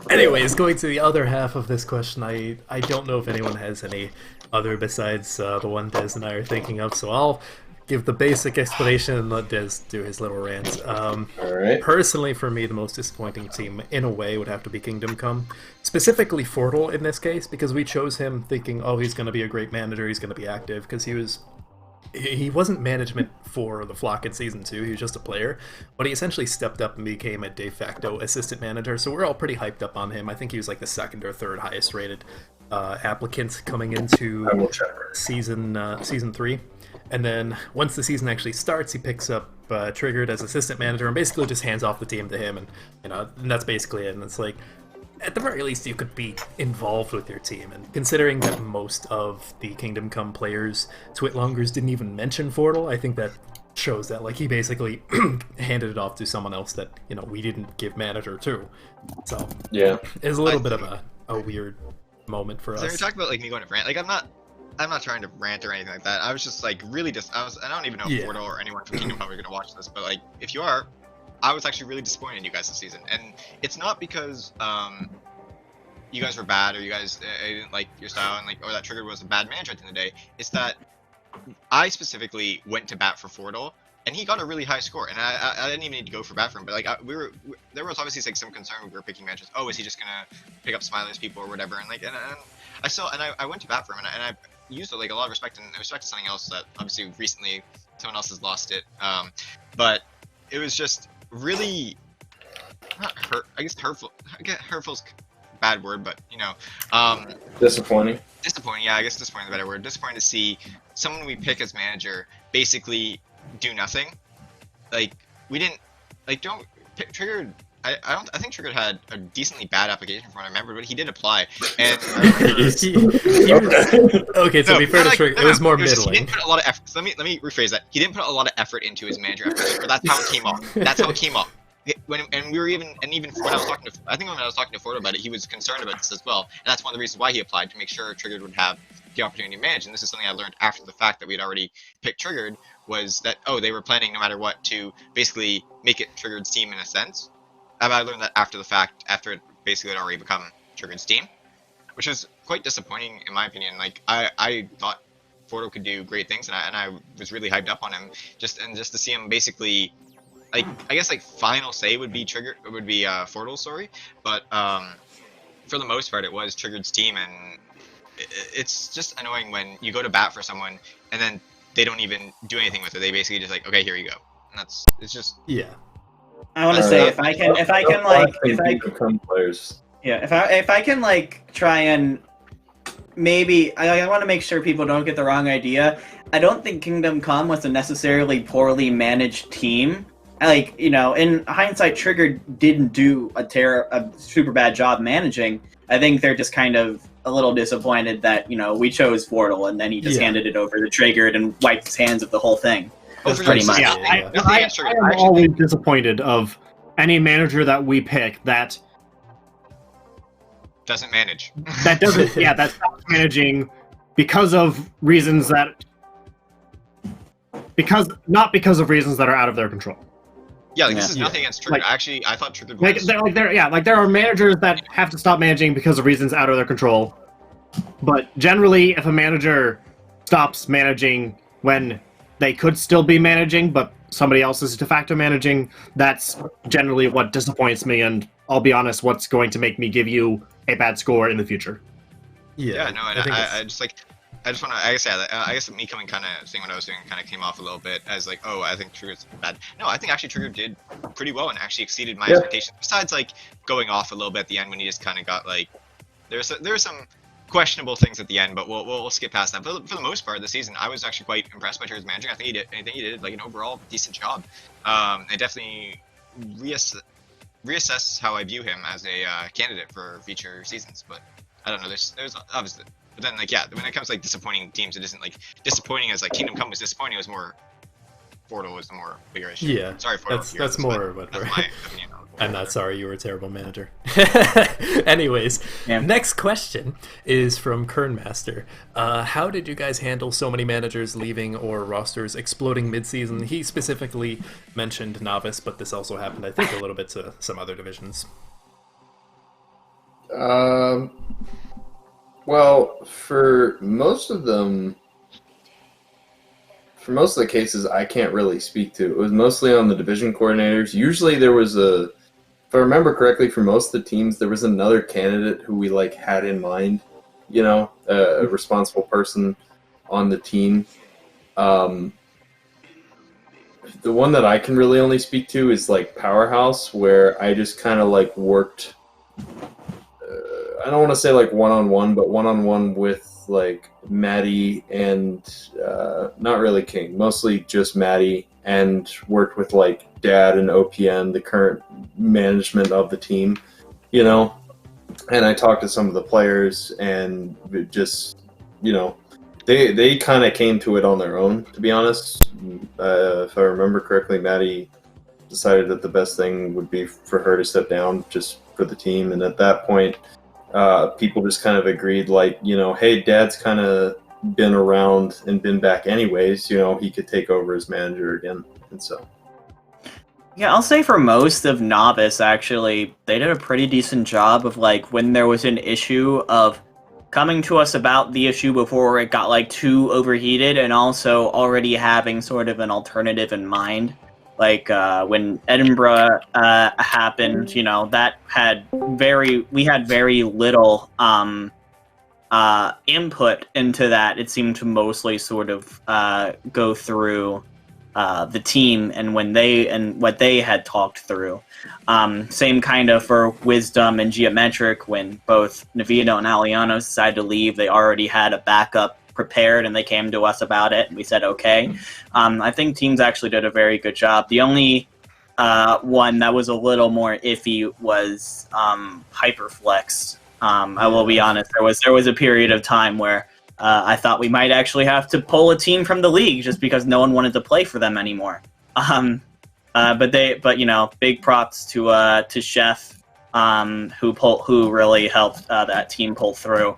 Anyways, going to the other half of this question, I don't know if anyone has any other besides the one Des and I are thinking of, so I'll give the basic explanation and let Des do his little rant. All right. Personally, for me, the most disappointing team, in a way, would have to be Kingdom Come. Specifically Fortle in this case, because we chose him thinking, oh, he's going to be a great manager, he's going to be active, because he wasn't management for the Flock in Season 2, he was just a player, but he essentially stepped up and became a de facto assistant manager, so we're all pretty hyped up on him. I think he was like the second or third highest rated applicant coming into I will check. season 3. And then once the season actually starts, he picks up Triggered as assistant manager and basically just hands off the team to him, and and that's basically it. And it's like, at the very least, you could be involved with your team. And considering that most of the Kingdom Come players, Twitlongers, didn't even mention Fortle, I think that shows that like he basically handed it off to someone else that we didn't give manager to. So Yeah. it's a little bit of a weird moment for So us. you're talking about like me going to rant. Like I'm not trying to rant or anything like that. I was just like really I don't even know if Yeah. Fordo or anyone from Kingdom Come are gonna watch this, but like if you are, I was actually really disappointed in you guys this season. And it's not because you guys were bad or you guys didn't like your style and or that Triggered was a bad manager at the end of the day. It's that I specifically went to bat for Fordo and he got a really high score, and I didn't even need to go for bat for him. But like there was obviously like some concern when we were picking matches. Oh, is he just gonna pick up Smiler's people or whatever? And like I went to bat for him, and I used like a lot of respect, and respect to something else that obviously recently someone else has lost it. But it was just really not hurt. I guess hurtful. Hurtful's a bad word, but Disappointing. disappointing. Yeah, I guess disappointing is a better word. Disappointing to see someone we pick as manager basically do nothing. Like we didn't don't Triggered. I think Triggered had a decently bad application from what I remember, but he did apply. And Okay, to be fair to Trigger, it was more he middling. didn't put a lot of effort. So let me rephrase that. He didn't put a lot of effort into his manager application, but that's how it came off. That's how it came off. When we were even when I was talking to Fordo about it, he was concerned about this as well, and that's one of the reasons why he applied, to make sure Triggered would have the opportunity to manage. And this is something I learned after the fact that we had already picked Triggered, was that they were planning no matter what to basically make it Triggered's team in a sense. I learned that after the fact, after it basically had already become Triggered's team, which was quite disappointing in my opinion. Like I thought Fordo could do great things, and I was really hyped up on him. Just to see him basically, I guess final say would be Fordo, sorry, but for the most part it was Triggered's team, and it's just annoying when you go to bat for someone and then they don't even do anything with it. They basically just okay, here you go, and it's just Yeah. I want to say if I can become players. if I can try and maybe I want to make sure people don't get the wrong idea. I don't think Kingdom Come was a necessarily poorly managed team. like, you know, in hindsight, Trigger didn't do a super bad job managing. I think they're just kind of a little disappointed that, you know, we chose Vortal and then he just handed it over to Triggered and wiped his hands of the whole thing. Oh, for pretty sure. much. Yeah, I am always disappointed of any manager that we pick that doesn't manage. that doesn't that stops managing because of reasons that not because of reasons that are out of their control. Yeah, like, this is nothing against Trigger. Actually, I thought Trigger was... there are managers that have to stop managing because of reasons out of their control. But generally, if a manager stops managing when they could still be managing, but somebody else is de facto managing, that's generally what disappoints me, and I'll be honest, what's going to make me give you a bad score in the future. Yeah, no, I just like... I just want to, I guess me coming kind of saying what I was doing kind of came off a little bit as like, oh, I think Trigger's bad. No, I think actually Trigger did pretty well and actually exceeded my expectations. Besides like going off a little bit at the end when he just kind of got like, there were some questionable things at the end, but we'll skip past that. But for the most part, this season I was actually quite impressed by Trigger's managing. I think he did like an overall decent job. And definitely reassess how I view him as a candidate for future seasons. But I don't know. There's obviously. But then, like, yeah, when it comes to, like, disappointing teams, it isn't, like, disappointing as, like, Kingdom Come was disappointing. It was more... Portal was the more bigger issue. Yeah, sorry, Portal. That's more what that's my opinion on Portal. I'm not sorry you were a terrible manager. Anyways, next question is from Kernmaster. How did you guys handle so many managers leaving or rosters exploding mid-season? He specifically mentioned Novice, but this also happened, I think, a little bit to some other divisions. Well, for most of the cases, I can't really speak to. It was mostly on the division coordinators. Usually there was if I remember correctly, for most of the teams, there was another candidate who we like had in mind, you know, a responsible person on the team. The one that I can really only speak to is like Powerhouse, where I just kind of like worked, I don't want to say like one-on-one, but one-on-one with like Maddie and not really King, mostly just Maddie, and worked with like Dad and OPN, the current management of the team, you know. And I talked to some of the players, and it just, you know, they kind of came to it on their own, to be honest. If I remember correctly, Maddie decided that the best thing would be for her to step down just for the team, and at that point, people just kind of agreed, like, you know, hey, Dad's kind of been around and been back anyways, you know, he could take over as manager again. And so, yeah, I'll say for most of Novice, actually, they did a pretty decent job of, like, when there was an issue of coming to us about the issue before it got, like, too overheated, and also already having sort of an alternative in mind. Like, when Edinburgh happened, you know, we had very little input into that. It seemed to mostly sort of go through the team and what they had talked through. Same kind of for Wisdom and Geometric. When both Navino and Alianos decided to leave, they already had a backup prepared, and they came to us about it, and we said okay. I think teams actually did a very good job. The only one that was a little more iffy was Hyperflex. I will be honest, there was a period of time where I thought we might actually have to pull a team from the league just because no one wanted to play for them anymore. But you know, big props to Chef, who really helped that team pull through.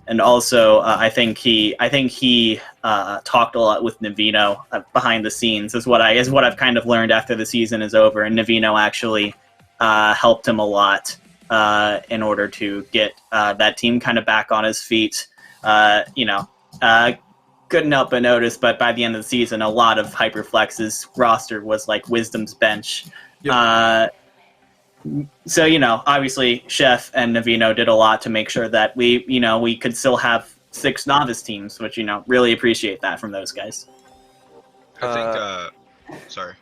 And also, I think he talked a lot with Navino behind the scenes. Is what I've kind of learned after the season is over. And Navino actually helped him a lot in order to get that team kind of back on his feet. You know, couldn't help but notice, but by the end of the season, a lot of Hyperflex's roster was like Wisdom's bench. Yep. So, you know, obviously Chef and Navino did a lot to make sure that we could still have 6 Novice teams, which, you know, really appreciate that from those guys. I think, sorry.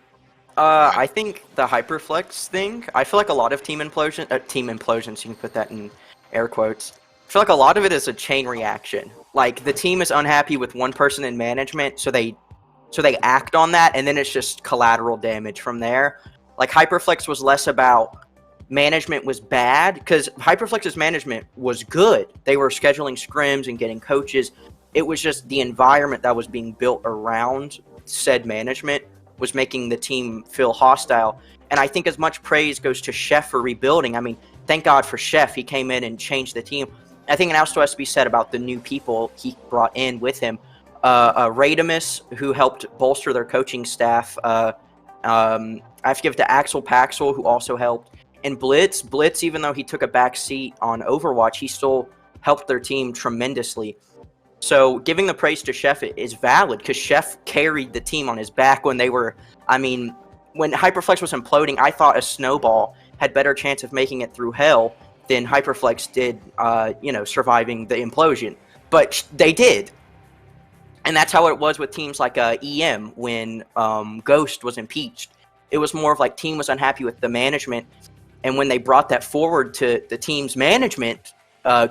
I think the Hyperflex thing, I feel like a lot of team implosions, you can put that in air quotes. I feel like a lot of it is a chain reaction. Like, the team is unhappy with one person in management, so they so they act on that, and then it's just collateral damage from there. Like Hyperflex was less about management was bad, because Hyperflex's management was good. They were scheduling scrims and getting coaches. It was just the environment that was being built around said management was making the team feel hostile. And I think as much praise goes to Chef for rebuilding. I mean, thank God for Chef. He came in and changed the team. I think it also has to be said about the new people he brought in with him. Radimus, who helped bolster their coaching staff. I have to give it to Axel Paxel, who also helped. And Blitz, even though he took a back seat on Overwatch, he still helped their team tremendously. So giving the praise to Chef is valid, because Chef carried the team on his back when they were, I mean, when Hyperflex was imploding, I thought a snowball had better chance of making it through hell than Hyperflex did, surviving the implosion. But they did. And that's how it was with teams like EM when Ghost was impeached. It was more of like team was unhappy with the management. And when they brought that forward to the team's management,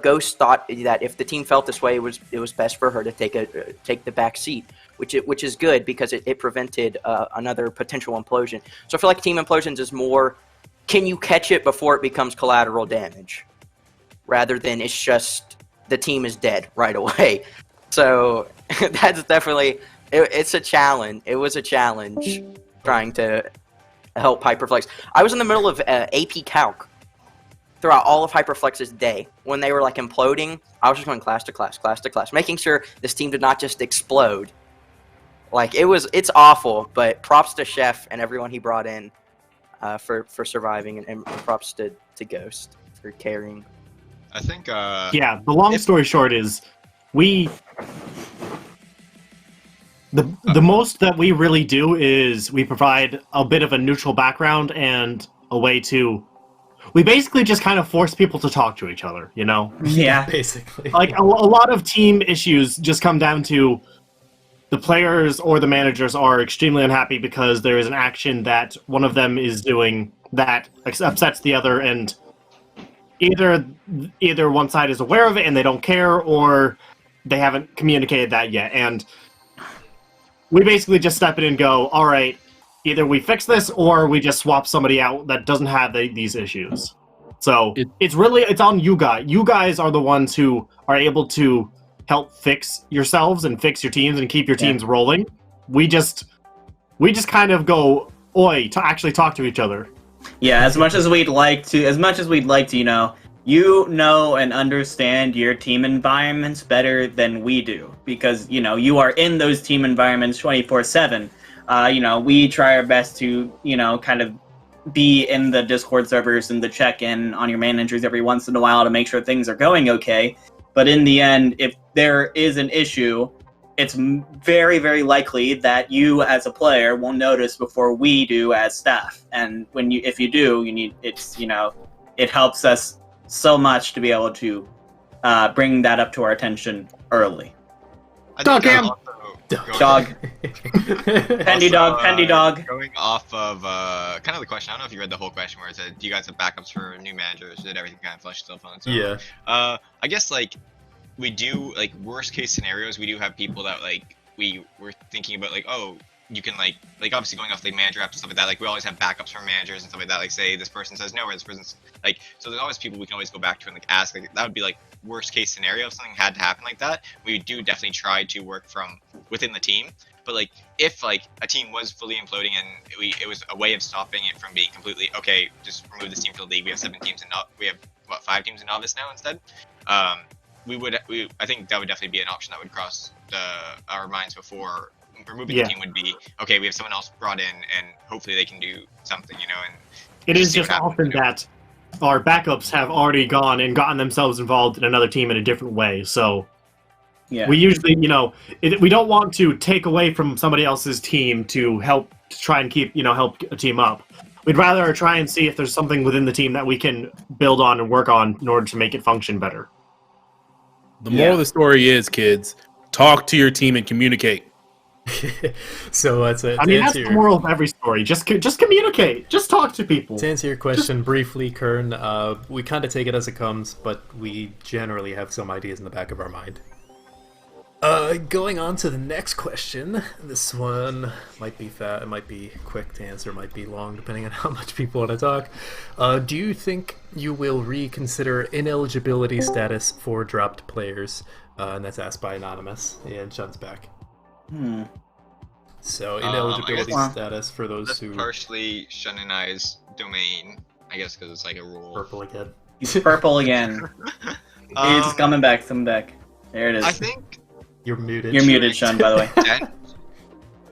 Ghost thought that if the team felt this way, it was best for her to take the back seat, which is good because it prevented another potential implosion. So I feel like team implosions is more, can you catch it before it becomes collateral damage, rather than it's just the team is dead right away. So that's definitely it's a challenge. It was a challenge trying to help Hyperflex. I was in the middle of AP Calc throughout all of Hyperflex's day. When they were like imploding, I was just going class to class, making sure this team did not just explode. Like it's awful, but props to Chef and everyone he brought in for surviving, and props to Ghost for carrying. I think. The long story short is the most that we really do is we provide a bit of a neutral background and a way to. We basically just kind of force people to talk to each other, you know? Yeah. Basically. Like, a lot of team issues just come down to the players or the managers are extremely unhappy because there is an action that one of them is doing that upsets the other, and either one side is aware of it and they don't care, or they haven't communicated that yet. And we basically just step in and go, all right, either we fix this or we just swap somebody out that doesn't have these issues. So it's on you guys. You guys are the ones who are able to help fix yourselves and fix your teams and keep your teams rolling. We just kind of go to actually talk to each other. Yeah, as much as we'd like to, you know and understand your team environments better than we do, because you are in those team environments 24/7. We try our best to, kind of be in the Discord servers and the check-in on your managers every once in a while to make sure things are going okay. But in the end, if there is an issue, it's very, very likely that you as a player will notice before we do as staff. And if you do, it helps us so much to be able to bring that up to our attention early. Dog him! Dog. Pendy dog. Going off of kind of the question, I don't know if you read the whole question where it said, do you guys have backups for new managers? Did everything kind of flush itself on its own? Yeah. I guess, we do, worst case scenarios, we do have people that, we were thinking about, you can, obviously going off the manager apps and stuff like that, we always have backups for managers and stuff like that, say this person says no, or this person's, so there's always people we can always go back to and, ask, that would be, worst case scenario if something had to happen like that. We do definitely try to work from within the team, but, if, a team was fully imploding and it was a way of stopping it from being completely, okay, just remove this team from the league, we have 7 teams and we have, 5 teams in Novice now instead, I think that would definitely be an option that would cross our minds before removing the team would be, okay, we have someone else brought in and hopefully they can do something, and it is just often that our backups have already gone and gotten themselves involved in another team in a different way. So we usually, we don't want to take away from somebody else's team to help to try and keep, help a team up. We'd rather try and see if there's something within the team that we can build on and work on in order to make it function better. The moral of the story is, kids, talk to your team and communicate. So that's it. That's the moral of every story. Just communicate. Just talk to people. To answer your question briefly, Kern, we kind of take it as it comes, but we generally have some ideas in the back of our mind. Going on to the next question. This one might be fat. It might be quick to answer. Might be long, depending on how much people want to talk. Do you think you will reconsider ineligibility status for dropped players? And that's asked by Anonymous. And Shun's back. So ineligibility status for those That's who partially Shun and I's domain, I guess, because it's like a rule. purple again. He's purple again. It's coming back. There it is. I think You're muted. You're muted, Shun, by the way.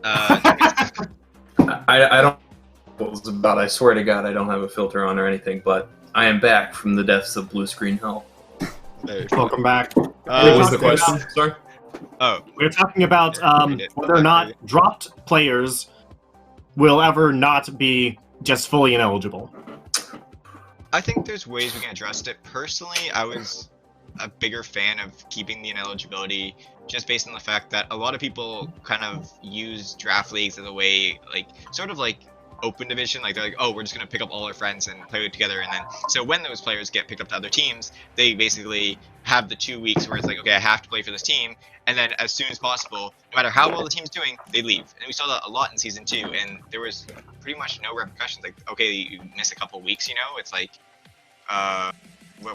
I don't know what it was about. I swear to God, I don't have a filter on or anything, but I am back from the depths of blue screen hell. Welcome back. What was the talking question? Sorry. Oh, We're talking about whether or not dropped players will ever not be just fully ineligible. I think there's ways we can address it. Personally, I was a bigger fan of keeping the ineligibility just based on the fact that a lot of people kind of use draft leagues as a way, like, sort of like open division. Like, they're like, oh, we're just going to pick up all our friends and play it together. And then, so when those players get picked up to other teams, they basically have the 2 weeks where it's like, okay, I have to play for this team. And then as soon as possible, no matter how well the team's doing, they leave. And we saw that a lot in Season 2. And there was pretty much no repercussions. Like, okay, you miss a couple weeks, you know? It's like,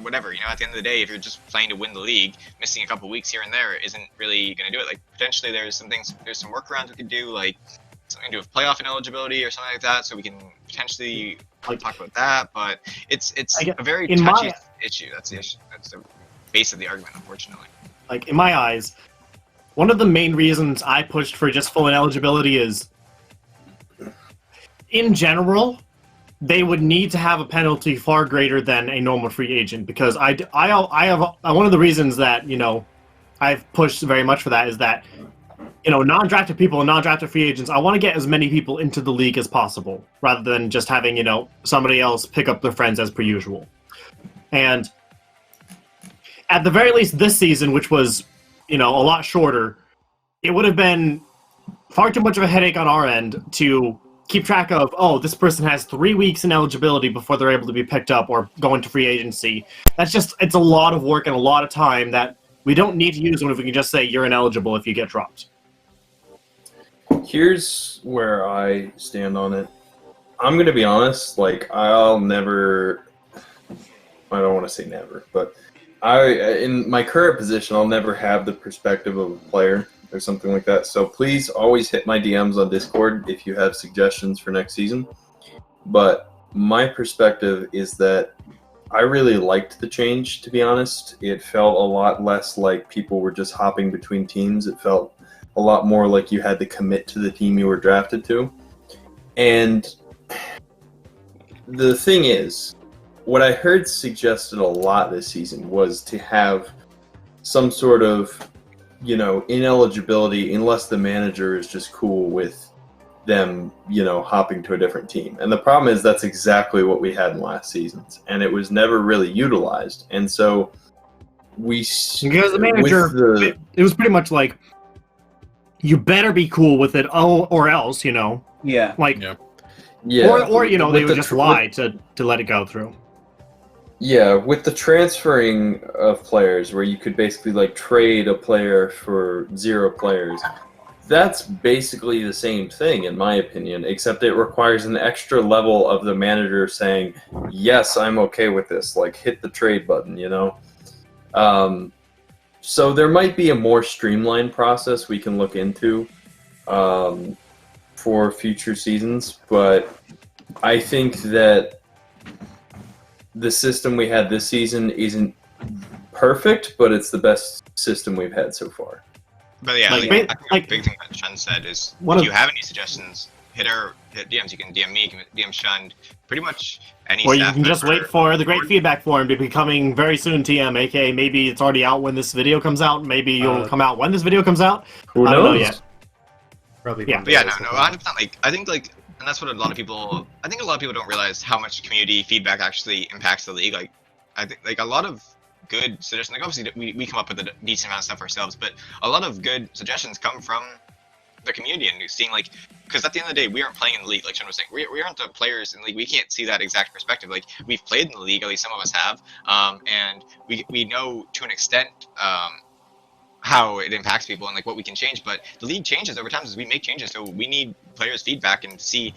whatever, you know, at the end of the day, if you're just playing to win the league, missing a couple weeks here and there isn't really going to do it. Like, potentially there's some workarounds we could do, like something to do with playoff ineligibility or something like that, so we can potentially talk about that, but it's a very touchy issue. That's the issue. That's the base of the argument, unfortunately. Like, in my eyes, one of the main reasons I pushed for just full ineligibility is, in general, they would need to have a penalty far greater than a normal free agent, because I have one of the reasons that, you know, I've pushed very much for that is that, you know, non-drafted people and non-drafted free agents, I want to get as many people into the league as possible, rather than just having, you know, somebody else pick up their friends as per usual. And at the very least this season, which was, you know, a lot shorter, it would have been far too much of a headache on our end to keep track of, oh, this person has 3 weeks in eligibility before they're able to be picked up or go into free agency. That's just, it's a lot of work and a lot of time that we don't need to use when we can just say you're ineligible if you get dropped. Here's where I stand on it. I'm going to be honest, like, I don't want to say never, but in my current position, I'll never have the perspective of a player or something like that. So please always hit my DMs on Discord if you have suggestions for next season. But my perspective is that I really liked the change, to be honest. It felt a lot less like people were just hopping between teams. It felt a lot more like you had to commit to the team you were drafted to. And the thing is, what I heard suggested a lot this season was to have some sort of, you know, ineligibility unless the manager is just cool with them, you know, hopping to a different team. And the problem is that's exactly what we had in last seasons, and it was never really utilized. And so because the manager, it was pretty much like, you better be cool with it, or else, you know. Yeah. Like, yeah. Or you know, they would just lie to let it go through. Yeah, with the transferring of players, where you could basically like trade a player for 0 players, that's basically the same thing, in my opinion, except it requires an extra level of the manager saying, yes, I'm okay with this, like hit the trade button, you know? So there might be a more streamlined process we can look into for future seasons, but I think that the system we had this season isn't perfect, but it's the best system we've had so far. But yeah, Like, I think like- the big thing that Shun said is, One if of- you have any suggestions, hit DMs. You can DM me, you can DM Shun, pretty much any Or you staff can just member. wait for the Great Feedback Forum to be coming very soon, TM, aka maybe it's already out when this video comes out, maybe you'll come out when this video comes out. Who I don't know knows? yet. Probably. Yeah. Monday But yeah, or no, something. 100%. Like, I think, like, and that's what a lot of people don't realize how much community feedback actually impacts the league. Like, I think, like, a lot of good suggestions, like, obviously we come up with a decent amount of stuff ourselves, but a lot of good suggestions come from the community and seeing, like, because at the end of the day, we aren't playing in the league, like Shun was saying. We aren't the players in the league. We can't see that exact perspective. Like, we've played in the league, at least some of us have, and we know to an extent how it impacts people and like what we can change. But the league changes over time as we make changes, so we need players' feedback and see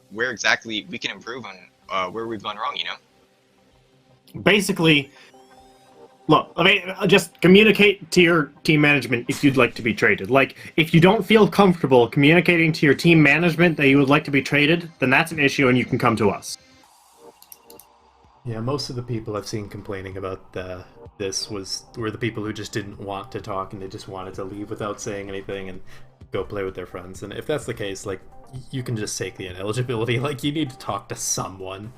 where exactly we can improve on where we've gone wrong. Basically, look, I mean, just communicate to your team management if you'd like to be traded. Like, if you don't feel comfortable communicating to your team management that you would like to be traded, then that's an issue and you can come to us. Yeah, most of the people I've seen complaining about this were the people who just didn't want to talk and they just wanted to leave without saying anything and go play with their friends. And if that's the case, like, you can just take the ineligibility. Like, you need to talk to someone,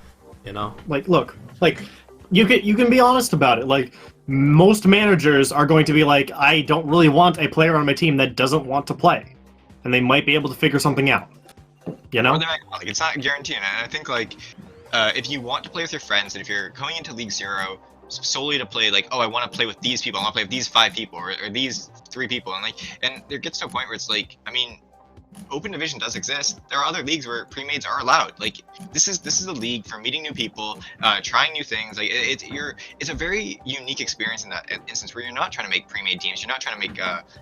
Like, look, like, you can be honest about it. Like, most managers are going to be like, I don't really want a player on my team that doesn't want to play, and they might be able to figure something out. Or they might, like, it's not guaranteed. And I think like if you want to play with your friends, and if you're going into League Zero solely to play, like, oh, I want to play with these people, I want to play with these 5 people or these 3 people, and there gets to a point where it's like, I mean, open division does exist. There are other leagues where pre-mades are allowed. Like, this is a league for meeting new people, trying new things. Like, it's a very unique experience in that instance where you're not trying to make pre-made teams. You're not trying to make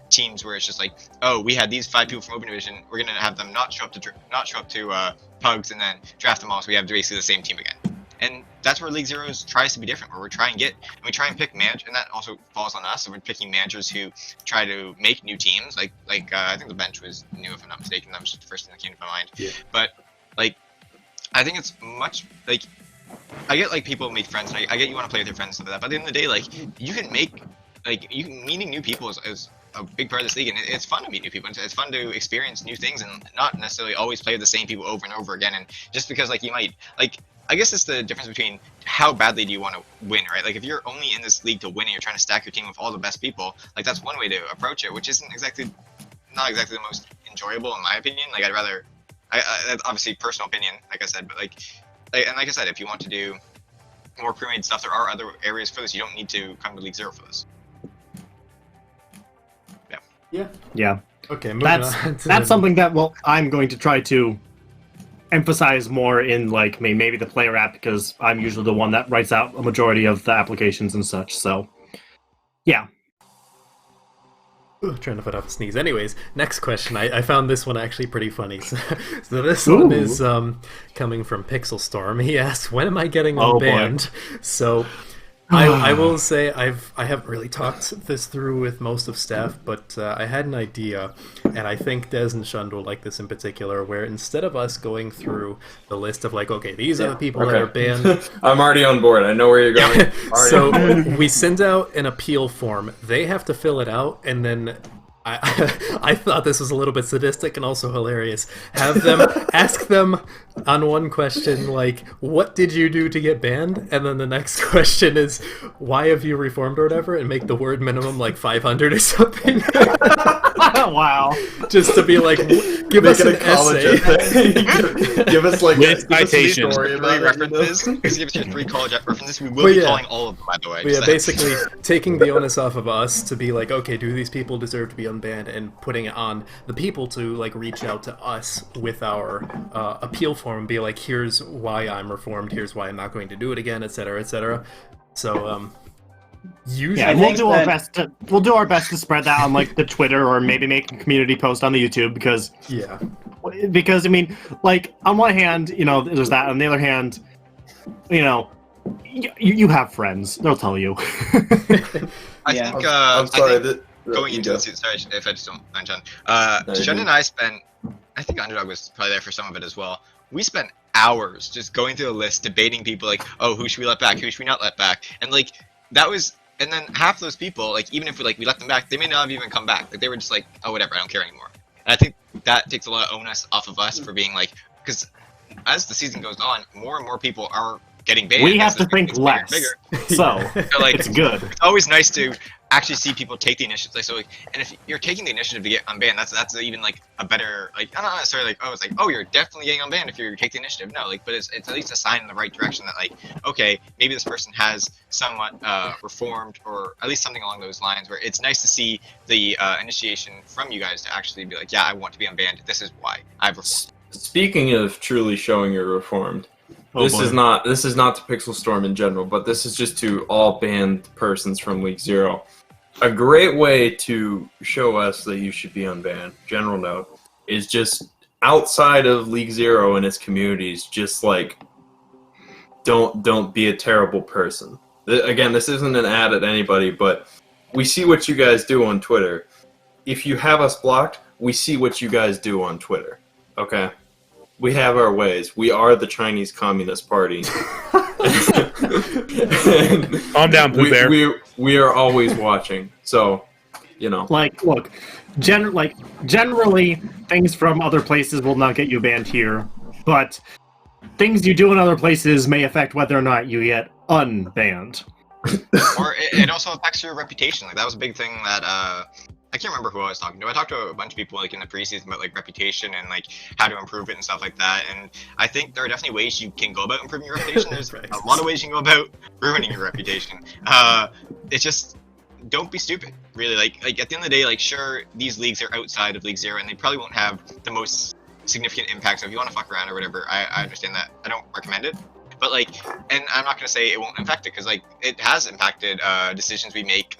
teams where it's just like, oh, we had these 5 people from open division, we're gonna have them not show up to Pugs and then draft them all, so we have basically the same team again. And that's where League Zeroes tries to be different, where we try and pick managers, and that also falls on us. So we're picking managers who try to make new teams. Like I think the bench was new, if I'm not mistaken. That was just the first thing that came to my mind. Yeah. But like, I think it's much like, I get like people make friends, and I get you want to play with your friends and stuff like that. But at the end of the day, like, you can make meeting new people is a big part of this league, and it's fun to meet new people. It's fun to experience new things and not necessarily always play with the same people over and over again. And just because like you might like. I guess it's the difference between how badly do you want to win, right? Like, if you're only in this league to win and you're trying to stack your team with all the best people, like, that's one way to approach it, which isn't not exactly the most enjoyable in my opinion. Like, I'd rather, that's obviously personal opinion, like I said, but like I said, if you want to do more pre-made stuff, there are other areas for this. You don't need to come to League Zero for this. Yeah. Okay, that's something that, well, I'm going to try to emphasize more in, like, maybe the player app, because I'm usually the one that writes out a majority of the applications and such, so yeah. Ooh, trying to put off a sneeze. Anyways, next question. I found this one actually pretty funny. So this one is coming from Pixel Storm. He asks, when am I getting unbanned? So I will say I haven't really talked this through with most of staff, but I had an idea, and I think Des and Shund will like this in particular, where instead of us going through the list of like, okay, these are the people that are banned. I'm already on board. I know where you're going. So we send out an appeal form. They have to fill it out, and then I thought this was a little bit sadistic and also hilarious. Have them ask them on one question, like, what did you do to get banned? And then the next question is, why have you reformed or whatever? And make the word minimum like 500 or something. Wow. Just to be like, give us an essay. Give us like with citations. 3 references. Give us your 3 college references. We will be calling all of them, by the way. Yeah, basically taking the onus off of us to be like, okay, do these people deserve to be unbanned, and putting it on the people to like reach out to us with our appeal form and be like, here's why I'm reformed, here's why I'm not going to do it again, etc., etc. So usually we'll do our best to spread that on like the Twitter, or maybe make a community post on the YouTube, because I mean, like, on one hand, there's that, on the other hand, you have friends, they'll tell you. I think I'm sorry. Going into the season, sorry if I just don't mind, John. Shun and I spent, I think Underdog was probably there for some of it as well. We spent hours just going through the list, debating people like, oh, who should we let back, who should we not let back, and like that was, and then half those people, like, even if we let them back, they may not have even come back. Like, they were just like, oh, whatever, I don't care anymore. And I think that takes a lot of onus off of us for being like, because as the season goes on, more and more people are getting banned. We have to think less. So like, it's good. It's always nice to actually see people take the initiative. Like, so, like, and if you're taking the initiative to get unbanned, that's even like a better, like, not necessarily like, oh, it's like, oh, you're definitely getting unbanned if you take the initiative. No, like, but it's at least a sign in the right direction that, like, okay, maybe this person has somewhat reformed, or at least something along those lines, where it's nice to see the initiation from you guys to actually be like, yeah, I want to be unbanned. This is why I've reformed. Speaking of truly showing you're reformed, this is not to Pixel Storm in general, but this is just to all banned persons from League Zero. a great way to show us that you should be unbanned, general note, is just outside of League Zero and its communities, just like don't be a terrible person. Again, this isn't an ad at anybody, but we see what you guys do on Twitter. If you have us blocked, we see what you guys do on Twitter. Okay? We have our ways. We are the Chinese Communist Party. Calm down, Pooh Bear. We are always watching. So, you know. Like, look, generally, things from other places will not get you banned here, but things you do in other places may affect whether or not you get unbanned. Or it also affects your reputation. Like that was a big thing that I can't remember who I was talking to. I talked to a bunch of people like in the preseason about like reputation and like how to improve it and stuff like that. And I think there are definitely ways you can go about improving your reputation. There's a lot of ways you can go about ruining your reputation. It's just don't be stupid. Really, like at the end of the day, like sure these leagues are outside of League Zero and they probably won't have the most significant impact. So if you want to fuck around or whatever, I understand that. I don't recommend it. But like, and I'm not gonna say it won't impact it because like it has impacted decisions we make,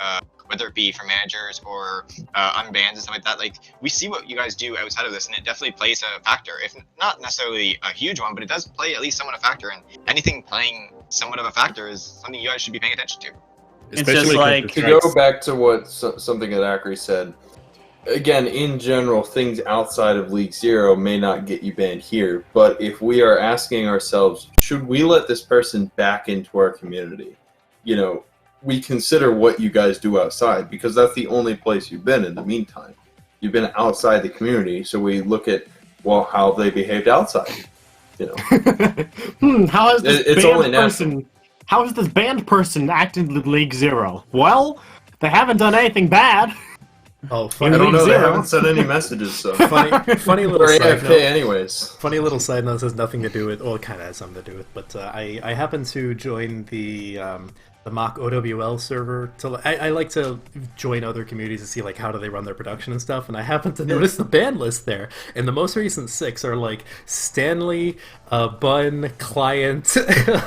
whether it be for managers or unbans and stuff like that. Like we see what you guys do outside of this, and it definitely plays a factor. If not necessarily a huge one, but it does play at least somewhat a factor. And anything playing somewhat of a factor is something you guys should be paying attention to. It's just like To go back to what something that Acri said. Again, in general, things outside of League Zero may not get you banned here, but if we are asking ourselves, should we let this person back into our community? You know, we consider what you guys do outside, because that's the only place you've been in the meantime. You've been outside the community, so we look at, well, how they behaved outside. You know, How has this It's only banned person? How has this banned person acted in League Zero? Well, they haven't done anything bad. Oh, I funny, don't know. They Zero. haven't sent any messages, so funny little we're side AFK note. anyways. Funny little side note, has nothing to do with, well, it kind of has something to do with, but I happened to join the mock OWL server. I like to join other communities to see like how do they run their production and stuff, and I happened to notice the ban list there, and the most recent 6 are like Stanley, Bun, Client,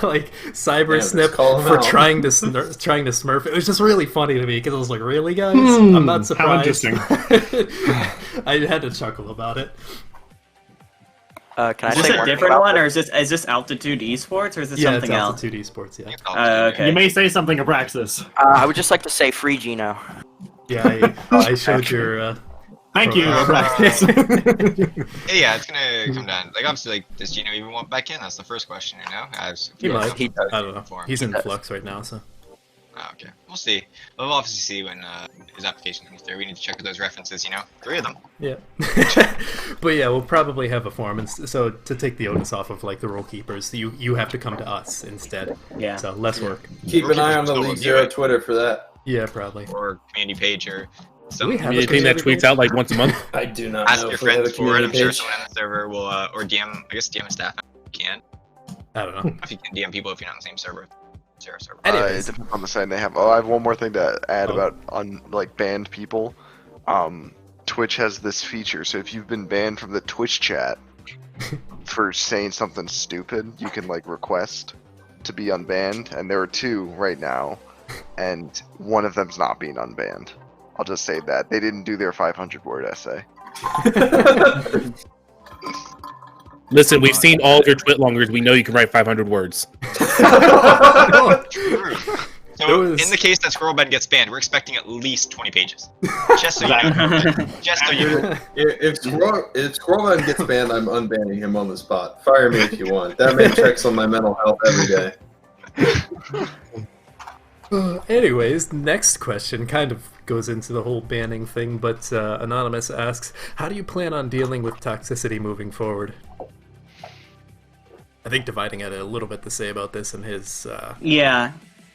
like Cybersnip call 'em for out. trying to smurf. It was just really funny to me because I was like, really, guys? I'm not How surprised. interesting. I had to chuckle about it. Can I is say this a one thing different about one, this? or is this Altitude Esports, or is this Yeah, something it's else? Altitude Esports, yeah. Okay. You may say something, Abraxas. I would just like to say free Gino. Yeah, I showed your. Thank you, Uh, Abraxas. Hey, yeah, it's gonna come down. Like obviously, like does Gino even want back in? That's the first question, you know. He might. He does. I don't know. He's in flux right now, so. Oh, okay, we'll see. We'll obviously see when his application comes through. We need to check those references, you know, 3 of them. Yeah. But yeah, we'll probably have a form, and so to take the onus off of like the role keepers, you have to come to us instead. Yeah. So less work. Keep an eye on the Still League won't Zero give it. Twitter for that. Yeah, probably. Or community page or Do we something. have a Anything that community tweets out like once a month. I do not Ask know your if we have a friends for it. I'm community sure page. someone on the server will, or DM. I guess DM a staff member if you can. I don't know. If you can DM people if you're not on the same server. Zero server. It Anyways. depends on the site they have. Oh, I have one more thing to add Oh. about like banned people. Twitch has this feature, so if you've been banned from the Twitch chat for saying something stupid, you can like request to be unbanned, and there are 2 right now, and one of them's not being unbanned. I'll just say that they didn't do their 500-word essay. Listen, we've seen all of your twit-longers. We know you can write 500 words. True. So Those- in the case that Squirrelbed gets banned, we're expecting at least 20 pages. Just so you know. Just so you know. If Squirrelman gets banned, I'm unbanning him on the spot. Fire me if you want. That man checks on my mental health every day. Anyways, next question kind of goes into the whole banning thing, but Anonymous asks, how do you plan on dealing with toxicity moving forward? I think Dividing had a little bit to say about this in his... Yeah.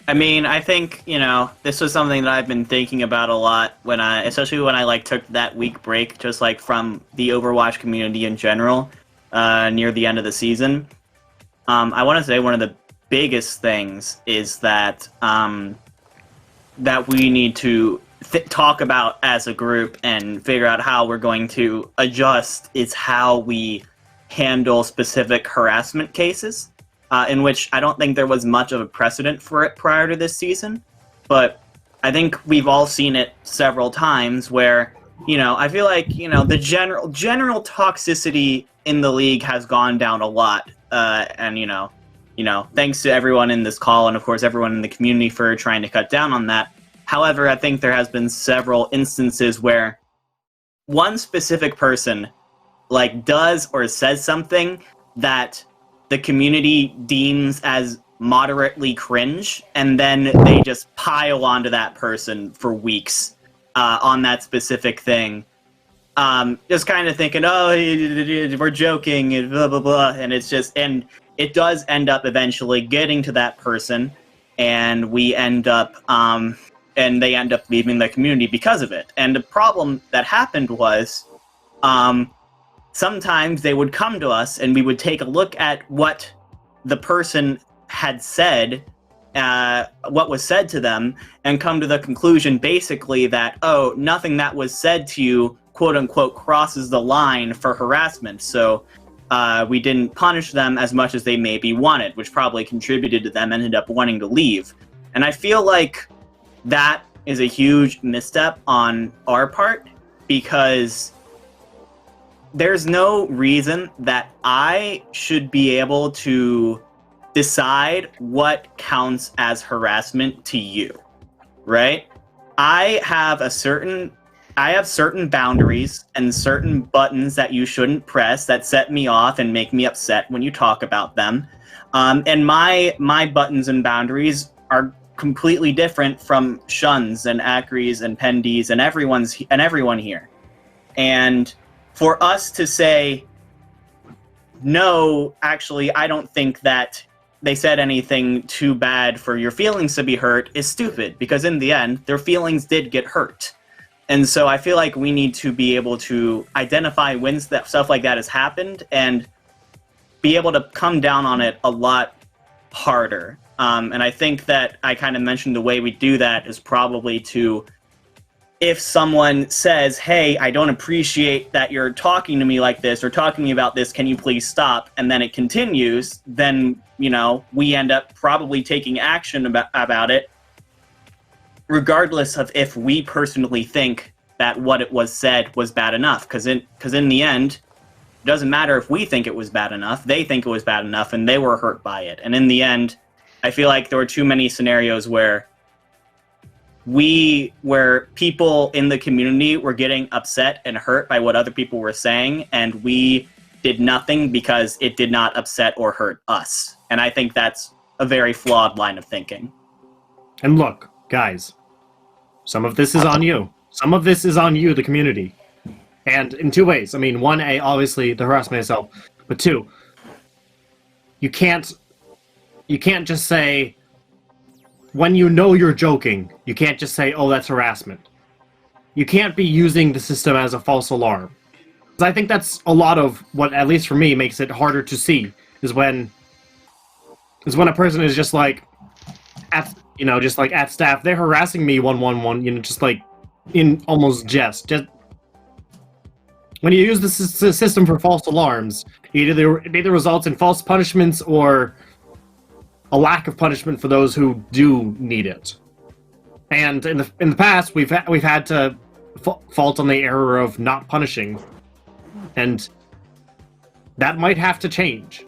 I mean, I think, you know, this was something that I've been thinking about a lot especially when I like took that week break, just like from the Overwatch community in general, near the end of the season. I want to say one of the biggest things is that that we need to talk about as a group and figure out how we're going to adjust is how we handle specific harassment cases. In which I don't think there was much of a precedent for it prior to this season. But I think we've all seen it several times where, I feel like, the general toxicity in the league has gone down a lot. And, thanks to everyone in this call and, of course, everyone in the community for trying to cut down on that. However, I think there has been several instances where one specific person, does or says something that the community deems as moderately cringe, and then they just pile onto that person for weeks on that specific thing. Just kind of thinking, oh, we're joking, and blah, blah, blah. And it does end up eventually getting to that person, and we end up, and they end up leaving the community because of it. And the problem that happened was, sometimes they would come to us and we would take a look at what the person had said, what was said to them, and come to the conclusion basically that, oh, nothing that was said to you, quote unquote, crosses the line for harassment. So we didn't punish them as much as they maybe wanted, which probably contributed to them ended up wanting to leave. And I feel like that is a huge misstep on our part, because there's no reason that I should be able to decide what counts as harassment to you, right? I have certain boundaries and certain buttons that you shouldn't press that set me off and make me upset when you talk about them. And my buttons and boundaries are completely different from Shun's and Akri's and Pendy's and everyone here. And for us to say, no, actually, I don't think that they said anything too bad for your feelings to be hurt is stupid, because in the end, their feelings did get hurt. And so I feel like we need to be able to identify when stuff like that has happened and be able to come down on it a lot harder. And I think that I kind of mentioned the way we do that is probably to, if someone says, hey, I don't appreciate that you're talking to me like this or talking to me about this, can you please stop? And then it continues, then, we end up probably taking action about it, regardless of if we personally think that what it was said was bad enough. Because in the end, it doesn't matter if we think it was bad enough, they think it was bad enough, and they were hurt by it. And in the end, I feel like there were too many scenarios where people in the community were getting upset and hurt by what other people were saying, and we did nothing because it did not upset or hurt us. And I think that's a very flawed line of thinking. And look, guys, some of this is on you. Some of this is on you, the community. And in two ways. I mean, one, obviously, the harassment itself. But two, you can't just say, when you know you're joking, you can't just say, oh, that's harassment. You can't be using the system as a false alarm. Because I think that's a lot of what, at least for me, makes it harder to see, is when a person is just like, at staff, they're harassing me 111, just like in almost jest. Just when you use the system for false alarms, it either results in false punishments or a lack of punishment for those who do need it. And in the past, we've had to fault on the error of not punishing, and that might have to change.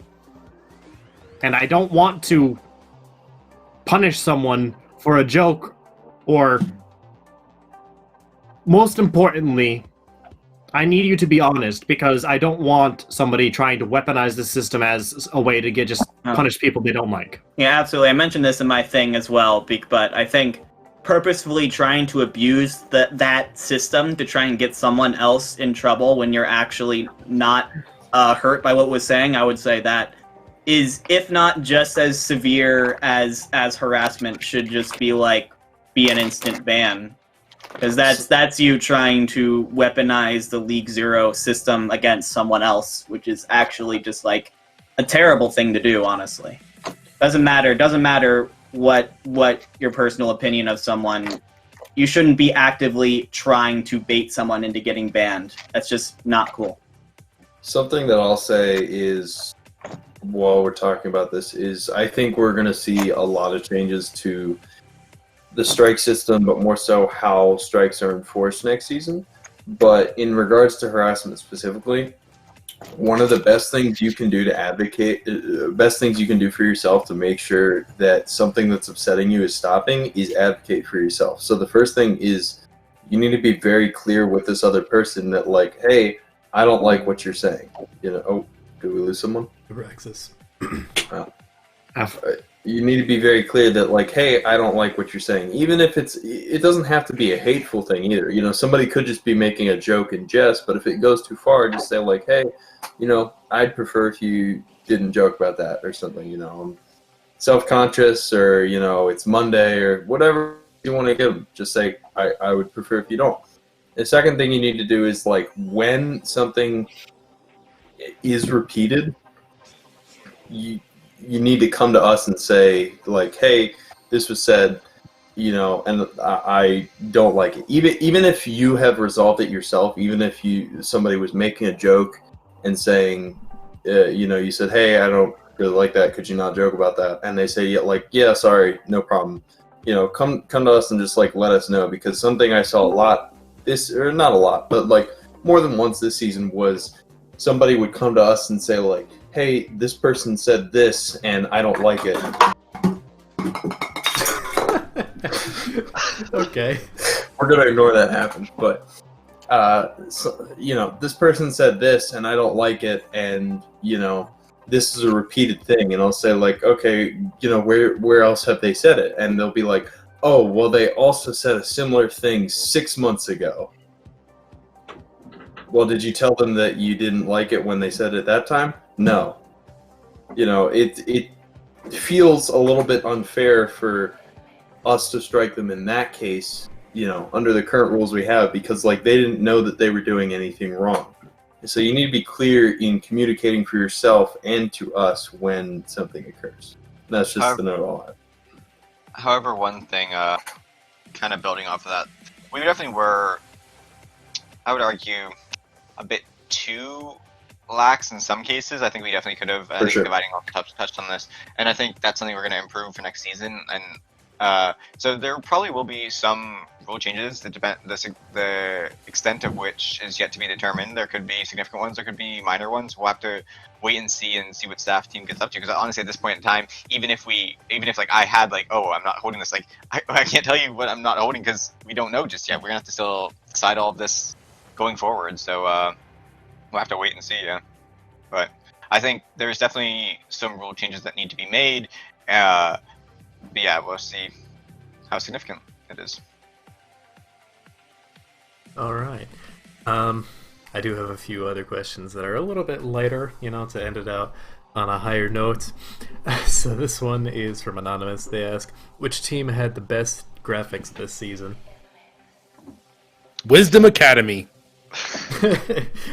And I don't want to punish someone for a joke, or most importantly, I need you to be honest, because I don't want somebody trying to weaponize the system as a way to punish people they don't like. Yeah, absolutely. I mentioned this in my thing as well, but I think purposefully trying to abuse that system to try and get someone else in trouble when you're actually not hurt by what was saying, I would say that is, if not just as severe as harassment, should just be an instant ban. Because that's you trying to weaponize the League Zero system against someone else, which is actually just a terrible thing to do, honestly. Doesn't matter what your personal opinion of someone. You shouldn't be actively trying to bait someone into getting banned. That's just not cool. Something that I'll say is, while we're talking about this, is I think we're going to see a lot of changes to the strike system, but more so how strikes are enforced next season. But in regards to harassment specifically, one of the best things you can do to advocate, best things you can do for yourself to make sure that something that's upsetting you is stopping is advocate for yourself. So the first thing is you need to be very clear with this other person that, like, hey, I don't like what you're saying. Oh, did we lose someone? Raxus. You need to be very clear that, like, hey, I don't like what you're saying. Even if it doesn't have to be a hateful thing either. Somebody could just be making a joke and jest, but if it goes too far, just say, like, hey, I'd prefer if you didn't joke about that or something. I'm self-conscious, or, it's Monday, or whatever you want to give them. Just say, I would prefer if you don't. The second thing you need to do is, like, when something is repeated, you need to come to us and say, like, hey, this was said, and I don't like it. Even if you have resolved it yourself, even if somebody was making a joke and saying, you said, hey, I don't really like that, could you not joke about that? And they say, yeah, sorry, no problem. Come to us and just, like, let us know, because something I saw a lot, not a lot, but, like, more than once this season was somebody would come to us and say, like, hey, this person said this and I don't like it. Okay. We're going to ignore that happen, but this person said this and I don't like it, and this is a repeated thing, and I'll say, like, okay, where else have they said it? And they'll be like, oh, well, they also said a similar thing 6 months ago. Well, did you tell them that you didn't like it when they said it that time? No. It feels a little bit unfair for us to strike them in that case, under the current rules we have, because, like, they didn't know that they were doing anything wrong. So you need to be clear in communicating for yourself and to us when something occurs. And that's just the note I'll have. However, one thing, kind of building off of that, we definitely were, I would argue, a bit too lax in some cases. I think we definitely could have. I think Dividing Off touched on this, and I think that's something we're going to improve for next season. And so there probably will be some rule changes. The extent of which is yet to be determined. There could be significant ones. There could be minor ones. We'll have to wait and see what staff team gets up to. Because honestly, at this point in time, even if like I had, like, oh, I'm not holding this, like I can't tell you what I'm not holding because we don't know just yet. We're gonna have to still decide all of this going forward. So we'll have to wait and see. Yeah, but I think there's definitely some rule changes that need to be made. But yeah, we'll see how significant it is. All right. I do have a few other questions that are a little bit lighter, to end it out on a higher note. So this one is from Anonymous. They ask, which team had the best graphics this season? Wisdom Academy.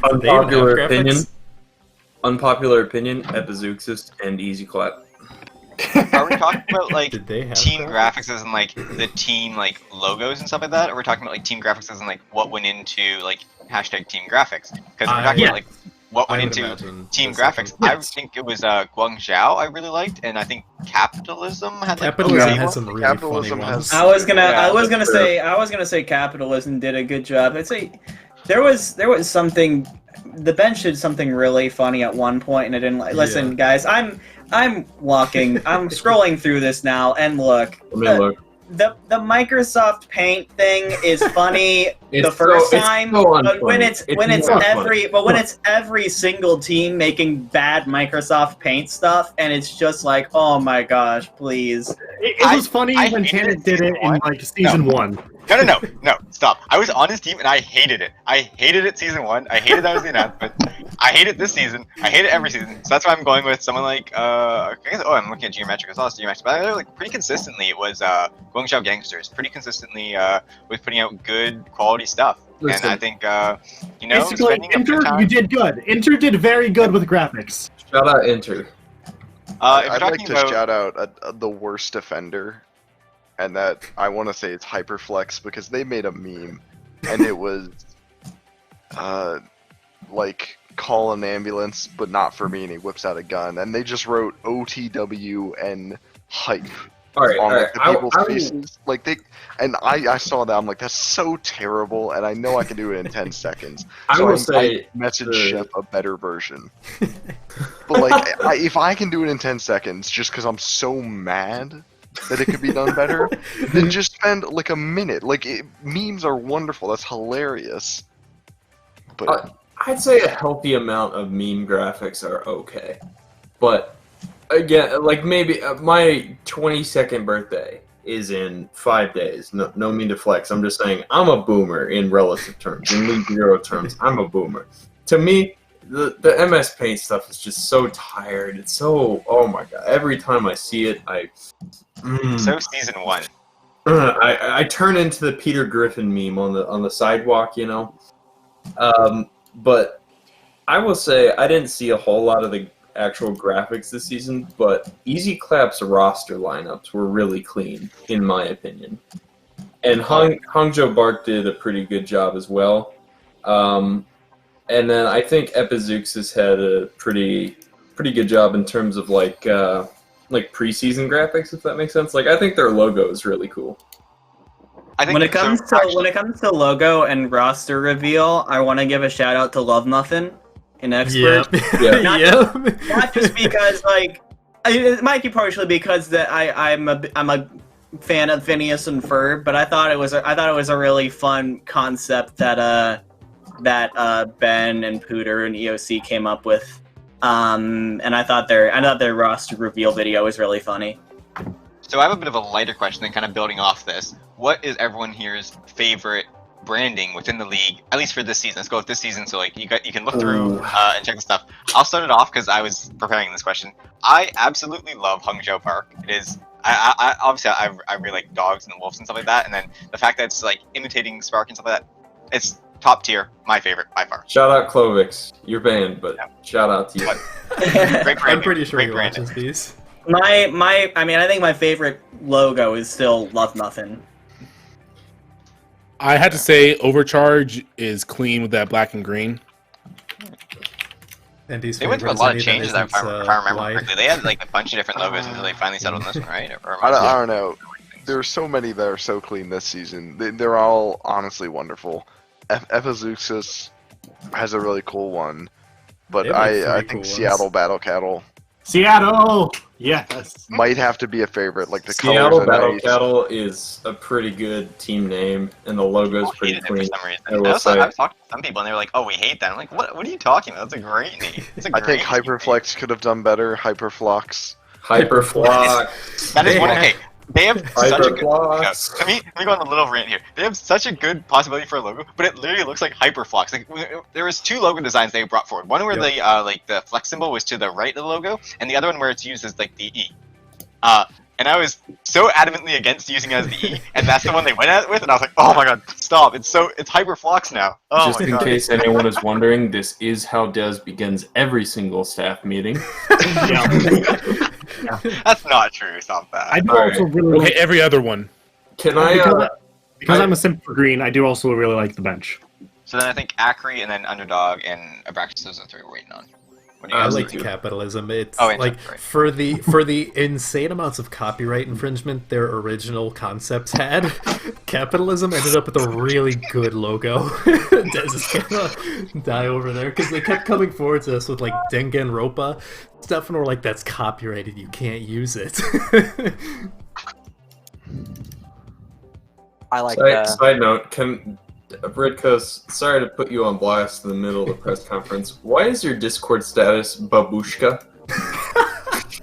Unpopular opinion, Epizeuxis and Easy Clap. Are we talking about, like, Did they have team graphics as in, like, the team, like, logos and stuff like that? Or we're talking about, like, team graphics as in, like, what went into, like, hashtag team graphics? Because we're talking about, like, what went into team graphics. I think it was Guangzhou I really liked, and I think Capitalism had, like, Capitalism had some really Capitalism funny ones. has- I was gonna say Capitalism did a good job. I'd say there was something. The bench did something really funny at one point, and I didn't like. Listen, guys, I'm walking. I'm scrolling through this now, and look. Let me look. The Microsoft Paint thing is funny the first time, but when it's every single team making bad Microsoft Paint stuff, and it's just like, oh my gosh, please. It was funny when Tanit did it in, like, season 1. No, stop. I was on his team and I hated it. I hated it season 1. I hated that was the announcement. I hate it this season. I hate it every season. So that's why I'm going with someone like, I guess, I'm looking at Geometric. I saw Geometric. But like, pretty consistently, it was Guangzhou Gangsters. Pretty consistently was putting out good quality stuff. Listen. And I think, Basically, Inter, you did good. Inter did very good with graphics. Shout out Inter. I'd like to shout out the worst defender, and that I want to say it's Hyperflex, because they made a meme, and it was like, call an ambulance, but not for me, and he whips out a gun, and they just wrote OTW and hype All right, on all like right. the people's I will- faces. Like I saw that. I'm like, that's so terrible, and I know I can do it in 10 seconds. I So will say message the- Shep a better version. But like, if I can do it in 10 seconds, just because I'm so mad that it could be done better, then just spend like a minute. Like memes are wonderful. That's hilarious. But I'd say a healthy amount of meme graphics are okay, but again, like maybe my 22nd birthday is in 5 days. No mean to flex. I'm just saying I'm a boomer in relative terms. In League Hero terms, I'm a boomer. To me, the MS Paint stuff is just so tired. It's so, oh my god. Every time I see it, So season 1. I turn into the Peter Griffin meme on the sidewalk, you know. But I will say I didn't see a whole lot of the actual graphics this season, but Easy Clap's roster lineups were really clean, in my opinion. And Hangzhou Bark did a pretty good job as well. And then I think Epizooks has had a pretty good job in terms of like preseason graphics, if that makes sense. Like I think their logo is really cool. I think When it comes to logo and roster reveal, I want to give a shout out to Love Muffin, an expert. Yeah. Not just because it might be partially because that I'm a fan of Phineas and Ferb, but I thought it was a really fun concept that Ben and Pooter and EOC came up with, and I thought their roster reveal video was really funny. So I have a bit of a lighter question, then kind of building off this. What is everyone here's favorite branding within the league, at least for this season? Let's go with this season, so like you can look through and check the stuff. I'll start it off because I was preparing this question. I absolutely love Hangzhou Park. It is. I obviously I really like dogs and wolves and stuff like that, and then the fact that it's like imitating Spark and stuff like that. It's top tier, my favorite by far. Shout out Clovix. You're banned, but shout out to you. Great branding. I'm pretty sure Great he branding. watches these. I think my favorite logo is still Love Muffin. I had to say Overcharge is clean with that black and green. And he's They went through a lot of changes, if I remember correctly. They had like a bunch of different logos until they finally settled on this one, right? Or I don't know. There are so many that are so clean this season. They're all honestly wonderful. Epizooxus has a really cool one, but They have, like, I three think cool ones. Seattle Battle Cattle Seattle! Yes. might have to be a favorite. Like the Seattle colors are Battle nice. Cattle is a pretty good team name, and the logo's pretty hated it for clean. some reason. I will I was say. talking to some people and they were like, "Oh, we hate that." I'm like, "What? What are you talking about? That's a great name. It's a I great think Hyperflex could have done better. Hyperflux. Hyperflock. That is one. Okay, they have such a good. Hyperflox. Let me go on a little rant here. They have such a good possibility for a logo, but it literally looks like Hyperflux. Like there was two logo designs they brought forward. One where the flex symbol was to the right of the logo, and the other one where it's used as like the E. And I was so adamantly against using it as the E, and that's the one they went at with, and I was like, oh my god, stop! It's Hyperflux now. Oh Just my in god. case anyone is wondering, this is how Des begins every single staff meeting. That's not true. Stop that. I do Alright. also really Okay, like, every other one. Can I? because I'm a simp for green, I do also really like the bench. So then I think Acri and then Underdog and Abraxas, those are the three we're waiting on. What do you I guys like think? capitalism. It's Oh, like interesting, right. for the insane amounts of copyright infringement their original concepts had, capitalism ended up with a really good logo. Des is gonna die over there because they kept coming forward to us with like Danganronpa stuff, and we're like, "That's copyrighted. You can't use it." I like Side, that. side note, Bridcos, sorry to put you on blast in the middle of the press conference. Why is your Discord status babushka?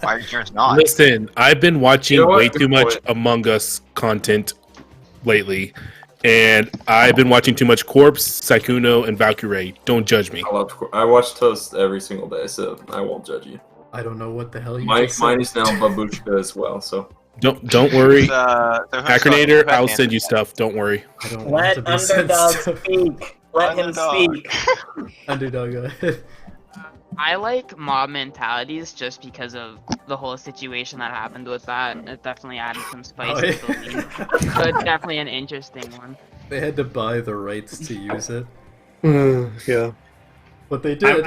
Why is yours not? Listen, I've been watching You know what? way Good too much point. Among Us content lately, and I've been watching too much Corpse, Saikuno, and Valkyrie. Don't judge me. I watch Toast every single day, so I won't judge you. I don't know what the hell you Mine just said. is now babushka as well, so. Don't worry, So who has Acronator. the- I'll send you stuff. Don't worry. I don't want to Let be sent Underdog stuff. speak. Let him Underdog. speak. Underdog, go ahead. I like mob mentalities just because of the whole situation that happened with that. It definitely added some spice Oh, to yeah. the league. So it's definitely an interesting one. They had to buy the rights to use it, Yeah. but they did.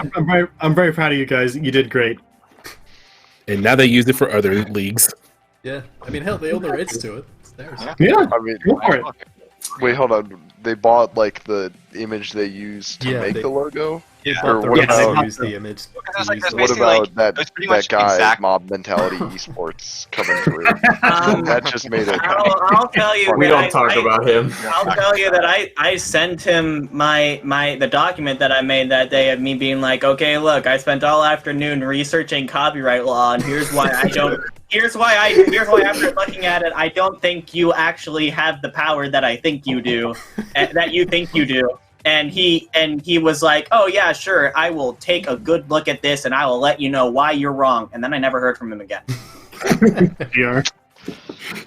I'm very proud of you guys. You did great. And now they use it for other leagues. Yeah, I mean, hell, they own the rights to it. It's theirs. Yeah. Yeah, I mean, go for it. wait, hold on. They bought like the image they used to Yeah, make they- the logo. They Yeah. bought Or the what rights about- to use the image. Because like, that's What basically about like, that it was pretty that much guy exact. Mob Mentality Esports coming through? Um, That just made it. I'll tell you. We that don't talk about him. I'll tell you that I sent him the document that I made that day of me being like, okay, look, I spent all afternoon researching copyright law, and here's why I don't. Here's why after looking at it, I don't think you actually have the power that I think you do, that you think you do. And he was like, oh yeah, sure, I will take a good look at this and I will let you know why you're wrong. And then I never heard from him again. Yeah.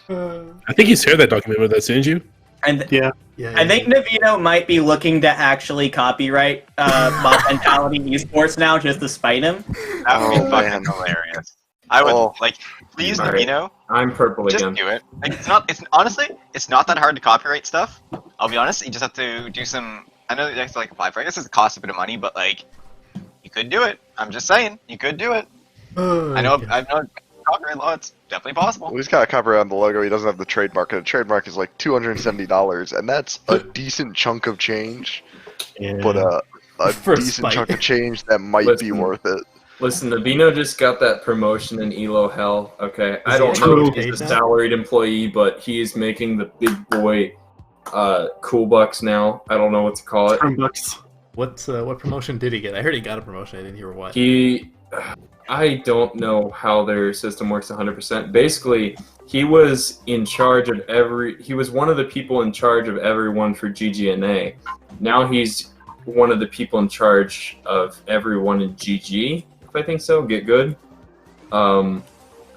I think you shared that document with us, didn't you? And Yeah. Yeah, I think Navino might be looking to actually copyright Mob Mentality Esports now just to spite him. That would be Oh, fucking man. hilarious. I would Oh. like, please, Alright. Navino, I'm purple just again. do it. Like, it's honestly, it's not that hard to copyright stuff. I'll be honest. You just have to do some. I know you have to like apply for it. I guess it costs a bit of money, but like, you could do it. I'm just saying, you could do it. Oh, I know okay. copyright law. It's definitely possible. Well, he's got a copyright on the logo. He doesn't have the trademark, and the trademark is like $270, and that's a decent chunk of change. But a For a decent spite. chunk of change that might be Listen. worth it. Listen, Navino just got that promotion in Elo Hell. Okay, I he don't know if actually he's a paid now? salaried employee, but he is making the big boy cool bucks now. I don't know what to call it. Chromebooks. What promotion did he get? I heard he got a promotion. I didn't hear what. I don't know how their system works 100%. Basically, he was in charge of he was one of the people in charge of everyone for GGNA. Now he's one of the people in charge of everyone in GG, if I think so. Get good.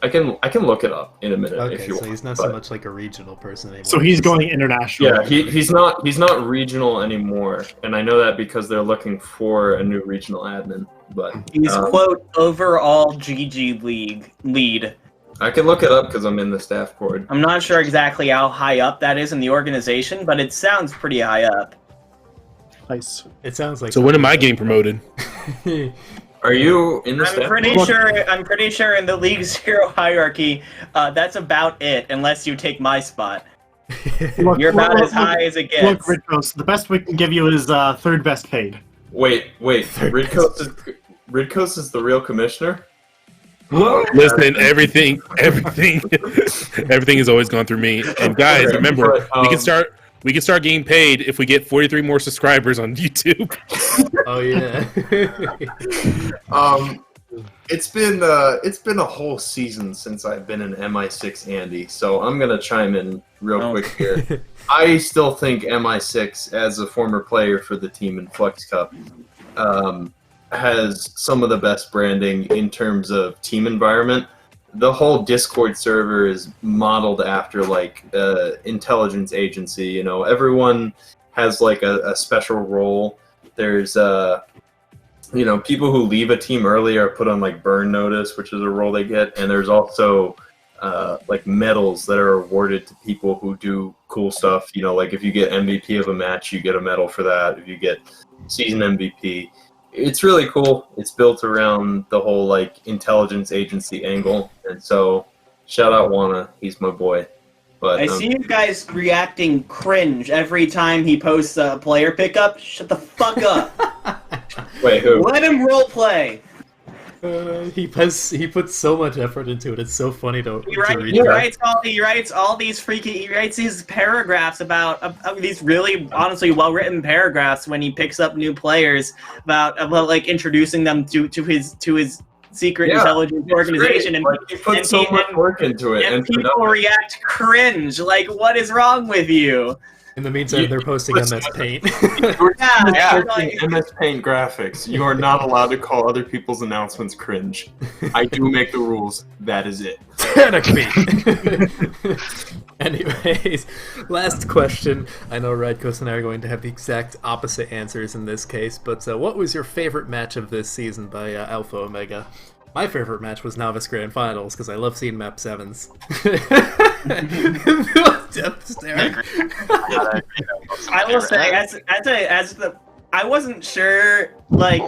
I can look it up in a minute if Okay, you so want. he's not so but- much like a regional person anymore. So he's going international. Yeah, he's not regional anymore, and I know that because they're looking for a new regional admin. But He's quote overall GG lead. I can look it up because I'm in the staff board. I'm not sure exactly how high up that is in the organization, but it sounds pretty high up. Nice. It sounds like. So when am I getting promoted? Are you in the I'm staff pretty board? sure. I'm pretty sure in the League Zero hierarchy, that's about it. Unless you take my spot, you're about as high as it Look, gets. Ridgos, the best we can give you is third best paid. Wait. Ridcoast is the real commissioner? Listen, everything is always gone through me. And guys, Okay, remember, but, we can start getting paid if we get 43 more subscribers on YouTube. Oh yeah. It's been a whole season since I've been in MI6 Andy, so I'm gonna chime in real Oh. quick here. I still think MI6, as a former player for the team in Flex Cup, has some of the best branding in terms of team environment. The whole Discord server is modeled after like intelligence agency. You know, everyone has like a special role. There's people who leave a team early are put on like burn notice, which is a role they get, and there's also like medals that are awarded to people who do cool stuff. You know, like if you get MVP of a match, you get a medal for that. If you get season MVP, it's really cool. It's built around the whole like intelligence agency angle, and so shout out Wana, he's my boy. But I see you guys reacting cringe every time he posts a player pickup. Shut the fuck up. wait, who? Let him roleplay. He puts so much effort into it. It's so funny to He read. writes all these paragraphs about these really honestly well written paragraphs when he picks up new players about like introducing them to his secret Yeah, intelligence organization, Great. Like, he put so much work into it, and people react cringe. Like, what is wrong with you? In the meantime, they're posting MS Paint. Yeah, Like, MS Paint graphics. You are not allowed to call other people's announcements cringe. I do make the rules. That is it. Technically. Anyways, last question. I know Radkos and I are going to have the exact opposite answers in this case, but what was your favorite match of this season by Alpha Omega? My favorite match was Novice Grand Finals because I love seeing map 7s. Depth stare. I will say, I wasn't sure, like,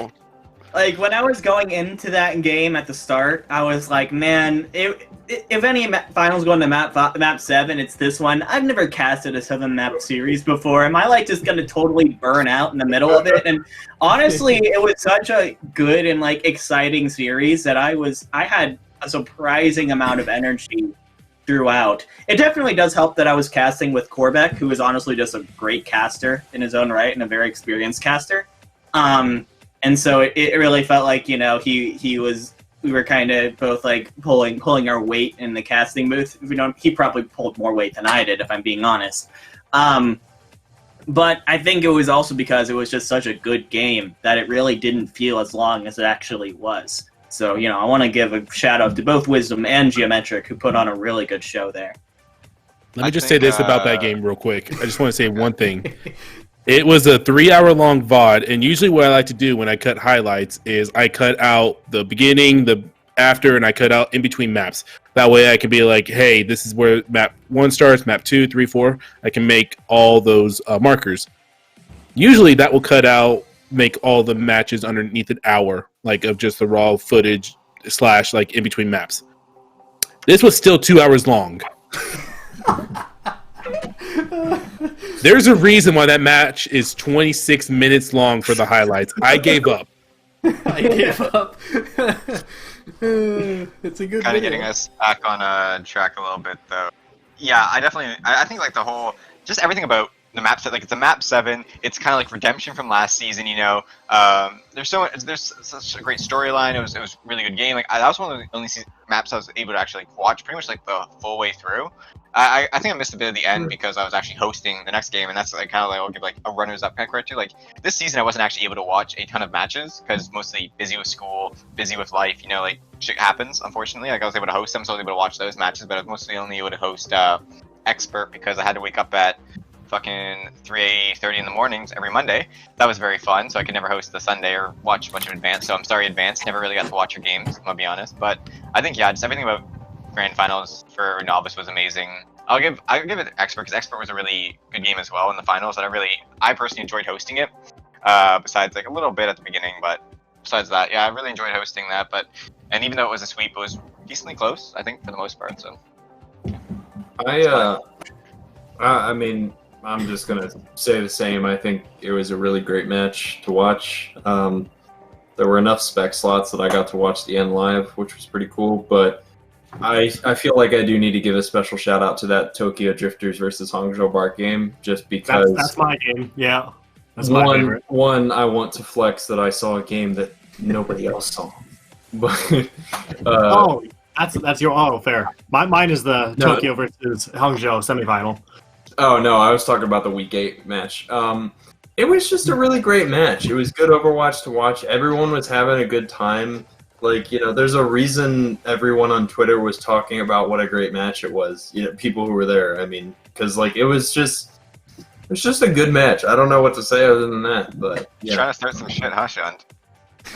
Like when I was going into that game at the start, I was like, man, if any finals going to map 7, it's this one. I've never casted a 7-map series before. Am I like just gonna totally burn out in the middle of it? And honestly, it was such a good and like exciting series that I had a surprising amount of energy throughout. It definitely does help that I was casting with Korbeck, who is honestly just a great caster in his own right and a very experienced caster. And so it really felt like, you know, we were kind of both like pulling our weight in the casting booth. He probably pulled more weight than I did, if I'm being honest. But I think it was also because it was just such a good game that it really didn't feel as long as it actually was. So, you know, I want to give a shout out to both Wisdom and Geometric, who put on a really good show there. Let me just say this about that game real quick. I just want to say one thing. It was a 3-hour-long VOD, and usually what I like to do when I cut highlights is I cut out the beginning, the after, and I cut out in between maps. That way I can be like, hey, this is where map 1 starts, map 2, 3, 4. I can make all those markers. Usually that will cut out, make all the matches underneath an hour, like of just the raw footage / like in between maps. This was still 2 hours long. There's a reason why that match is 26 minutes long for the highlights. I gave up. I gave up. It's a good Kind of video. getting us back on track a little bit, though. Yeah, I think like the whole, just everything about the map set, like it's a map 7. It's kind of like redemption from last season, you know. There's such a great storyline. It was a really good game. Like that was one of the only maps I was able to actually like, watch pretty much like the full way through. I think I missed a bit of the end because I was actually hosting the next game, and that's like kind of like I'll give like a runners-up pick right to. Like this season, I wasn't actually able to watch a ton of matches because mostly busy with school, busy with life. You know, like shit happens. Unfortunately, like I was able to host them, so I was able to watch those matches, but I was mostly only able to host Expert because I had to wake up at fucking 3:30 in the mornings every Monday. That was very fun, so I could never host the Sunday or watch a bunch of Advance. So I'm sorry, Advance. Never really got to watch your games. I'm gonna be honest, but I think yeah, just everything about Grand Finals for Novice was amazing. I'll give it Expert because Expert was a really good game as well in the finals, and I personally enjoyed hosting it. Besides like a little bit at the beginning, but besides that, yeah, I really enjoyed hosting that. And even though it was a sweep, it was decently close, I think, for the most part. So I mean, I'm just gonna say the same. I think it was a really great match to watch. There were enough spec slots that I got to watch the end live, which was pretty cool. But I feel like I do need to give a special shout out to that Tokyo Drifters versus Hangzhou Bark game, just because That's my game. Yeah, that's my favorite. One, I want to flex that I saw a game that nobody else saw. But that's your fair. Mine is the Tokyo versus Hangzhou semifinal. Oh no, I was talking about the Week 8 match. It was just a really great match. It was good Overwatch to watch. Everyone was having a good time. Like, you know, there's a reason everyone on Twitter was talking about what a great match it was. You know, people who were there. I mean, because like it was just a good match. I don't know what to say other than that. But yeah, trying to start some shit, huh, Sean?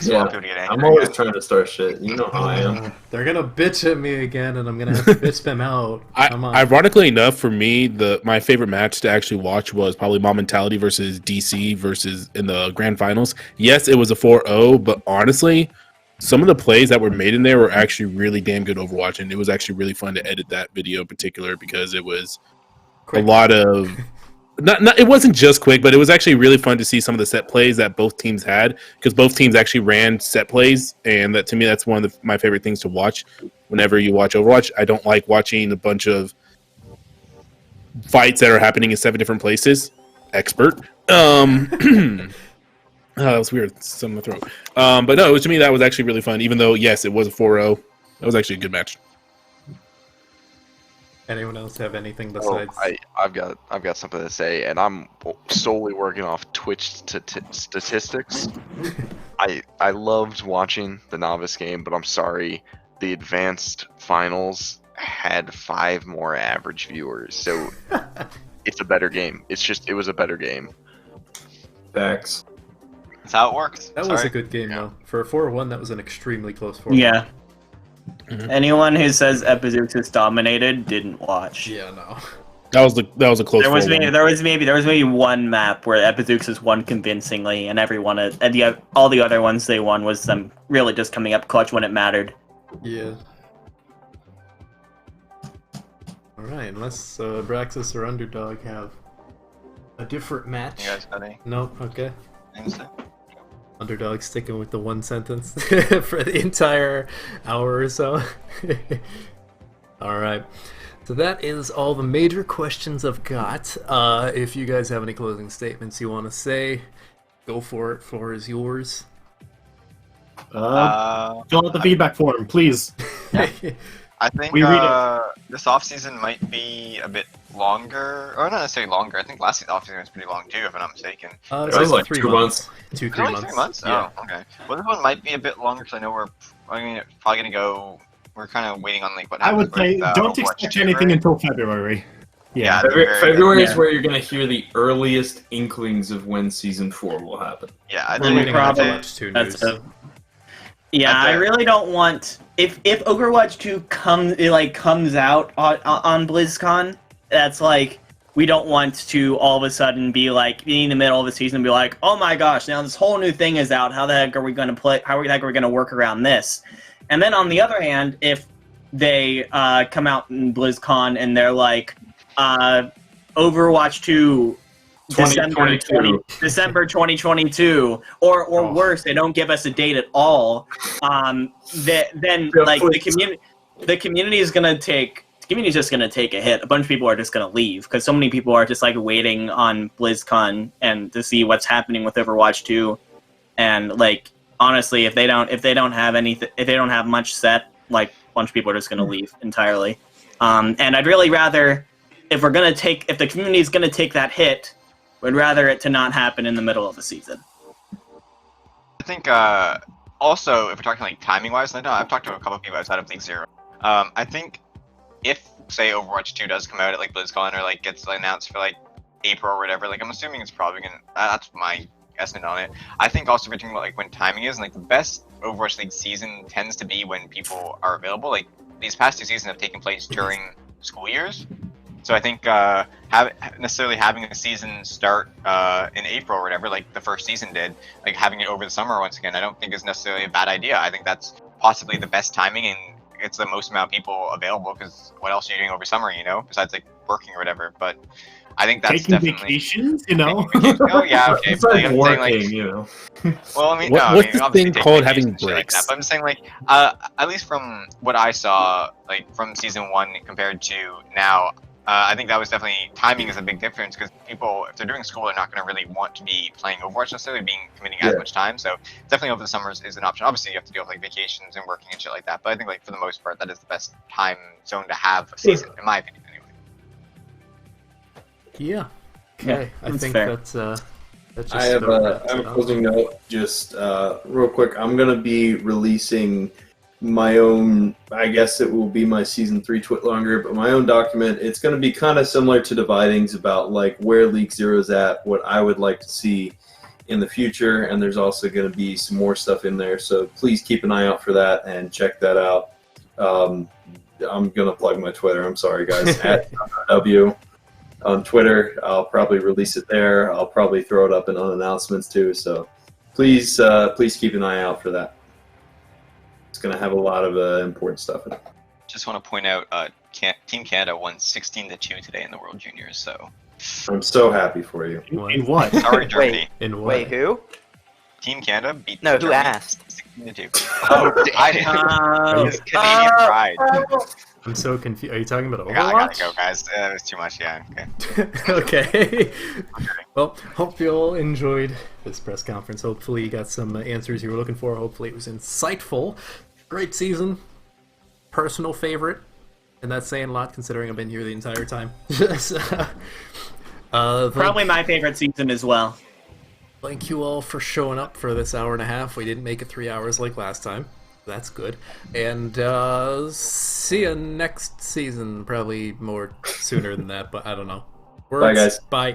Yeah, I'm always trying to start shit. You know how I am. They're gonna bitch at me again, and I'm gonna have to bitch them out. Come on. Ironically enough, for me, my favorite match to actually watch was probably Mob Mentality versus DC versus in the grand finals. Yes, it was a 4-0, but honestly, some of the plays that were made in there were actually really damn good Overwatch, and it was actually really fun to edit that video in particular because it was quick. A lot of it wasn't just quick, but it was actually really fun to see some of the set plays that both teams had because both teams actually ran set plays, and that to me that's one of my favorite things to watch whenever you watch Overwatch. I don't like watching a bunch of fights that are happening in 7 different places. Expert. Oh, that was weird. Something in the throat. But no, to me that was actually really fun. Even though yes, it was a 4-0. That was actually a good match. Anyone else have anything besides? I've got something to say, and I'm solely working off Twitch statistics. I loved watching the novice game, but I'm sorry, the advanced finals had 5 more average viewers, so it's a better game. It was a better game. Facts. That's how it works. That was a good game, though. For a 4-1, that was an extremely close 4-1. Yeah. Anyone who says Epizoox is dominated didn't watch. Yeah, no. That was a close. There was 4-1. maybe one map where Epizooks won convincingly, and all the other ones they won was them really just coming up clutch when it mattered. Yeah. Alright, unless Braxis or Underdog have a different match. You guys got any? No, okay. things to- Underdog sticking with the one sentence for the entire hour or so. Alright. So that is all the major questions I've got. If you guys have any closing statements you want to say, go for it. Floor is yours. Fill out the feedback form, please. I think We read this offseason might be a bit longer, or not necessarily longer. I think last season offseason was pretty long too, if I'm not mistaken. It was like 3 2 months. 2-3 Is it only months. 3 months? Yeah. Oh, okay. Well, this one might be a bit longer because I know it's probably gonna go. We're kind of waiting on like what I happens. would say with, don't Overwatch expect 2, anything right? until February. Yeah, Yeah. the very- February is yeah. where you're gonna hear the earliest inklings of when season 4 will happen. Yeah, I We're think waiting on probably- Overwatch 2 news. That's Yeah, I really don't want if Overwatch 2 comes out on BlizzCon. That's like we don't want to all of a sudden be like in the middle of the season and be like, oh my gosh, now this whole new thing is out. How the heck are we going to play? How the heck are we going to work around this? And then on the other hand, if they come out in BlizzCon and they're like, Overwatch 2. December 2022, or worse, they don't give us a date at all. Then like the community is gonna take. The community is just gonna take a hit. A bunch of people are just gonna leave because so many people are just like waiting on BlizzCon and to see what's happening with Overwatch 2. And like honestly, if they don't have anything, if they don't have much set, like a bunch of people are just gonna leave entirely. And I'd really rather if the community is gonna take that hit. Would rather it to not happen in the middle of the season. I think also if we're talking like timing wise, I know I've talked to a couple of people outside of League Zero. I think if say Overwatch 2 does come out at like BlizzCon or like gets announced for like April or whatever, like I'm assuming it's probably gonna. That's my estimate on it. I think also if we're talking about like when timing is, and like the best Overwatch League season tends to be when people are available. Like these past 2 seasons have taken place during school years. So I think necessarily having a season start in April or whatever, like the first season did, like having it over the summer once again, I don't think is necessarily a bad idea. I think that's possibly the best timing, and it's the most amount of people available. Because what else are you doing over summer, besides like working or whatever? But I think that's Taking definitely vacations, Oh yeah, okay. It's But, like I'm saying, working, Well, I mean, What- no, I what's mean, this obviously thing take called vacations having and shit like that, breaks? but I'm saying, like, at least from what I saw, like, from season 1 compared to now, I think that was definitely, timing is a big difference, because people, if they're doing school, they're not going to really want to be playing Overwatch necessarily, committing as much time, so definitely over the summers is an option. Obviously, you have to deal with, like, vacations and working and shit like that, but I think, like, for the most part, that is the best time zone to have a season, in my opinion, anyway. Yeah. Okay. I that's think fair. that's just I have about a wraps it up. closing note, just real quick. I'm gonna be releasing my own. I guess it will be my season 3 Twit longer, but my own document. It's gonna be kind of similar to Dividings about like where League Zero's at, what I would like to see in the future, and there's also gonna be some more stuff in there. So please keep an eye out for that and check that out. I'm gonna plug my Twitter. I'm sorry, guys. At W. On Twitter, I'll probably release it there. I'll probably throw it up in announcements too. So please keep an eye out for that. It's going to have a lot of important stuff in it. Just want to point out, Team Canada won 16-2 today in the World Juniors, so. I'm so happy for you. In what? Sorry, Germany. In what? Wait, who? Team Canada beat No, who Germany asked? 16-2. Oh, I did. It's Canadian pride. I'm so confused. Are you talking about I Overwatch? gotta go, guys. That was too much, yeah. Okay. Okay. Well, hope you all enjoyed this press conference. Hopefully you got some answers you were looking for. Hopefully it was insightful. Great season. Personal favorite. And that's saying a lot considering I've been here the entire time. Probably my favorite season as well. Thank you all for showing up for this hour and a half. We didn't make it 3 hours like last time. That's good. And see you next season. Probably more sooner than that, but I don't know. Bye, guys. Bye.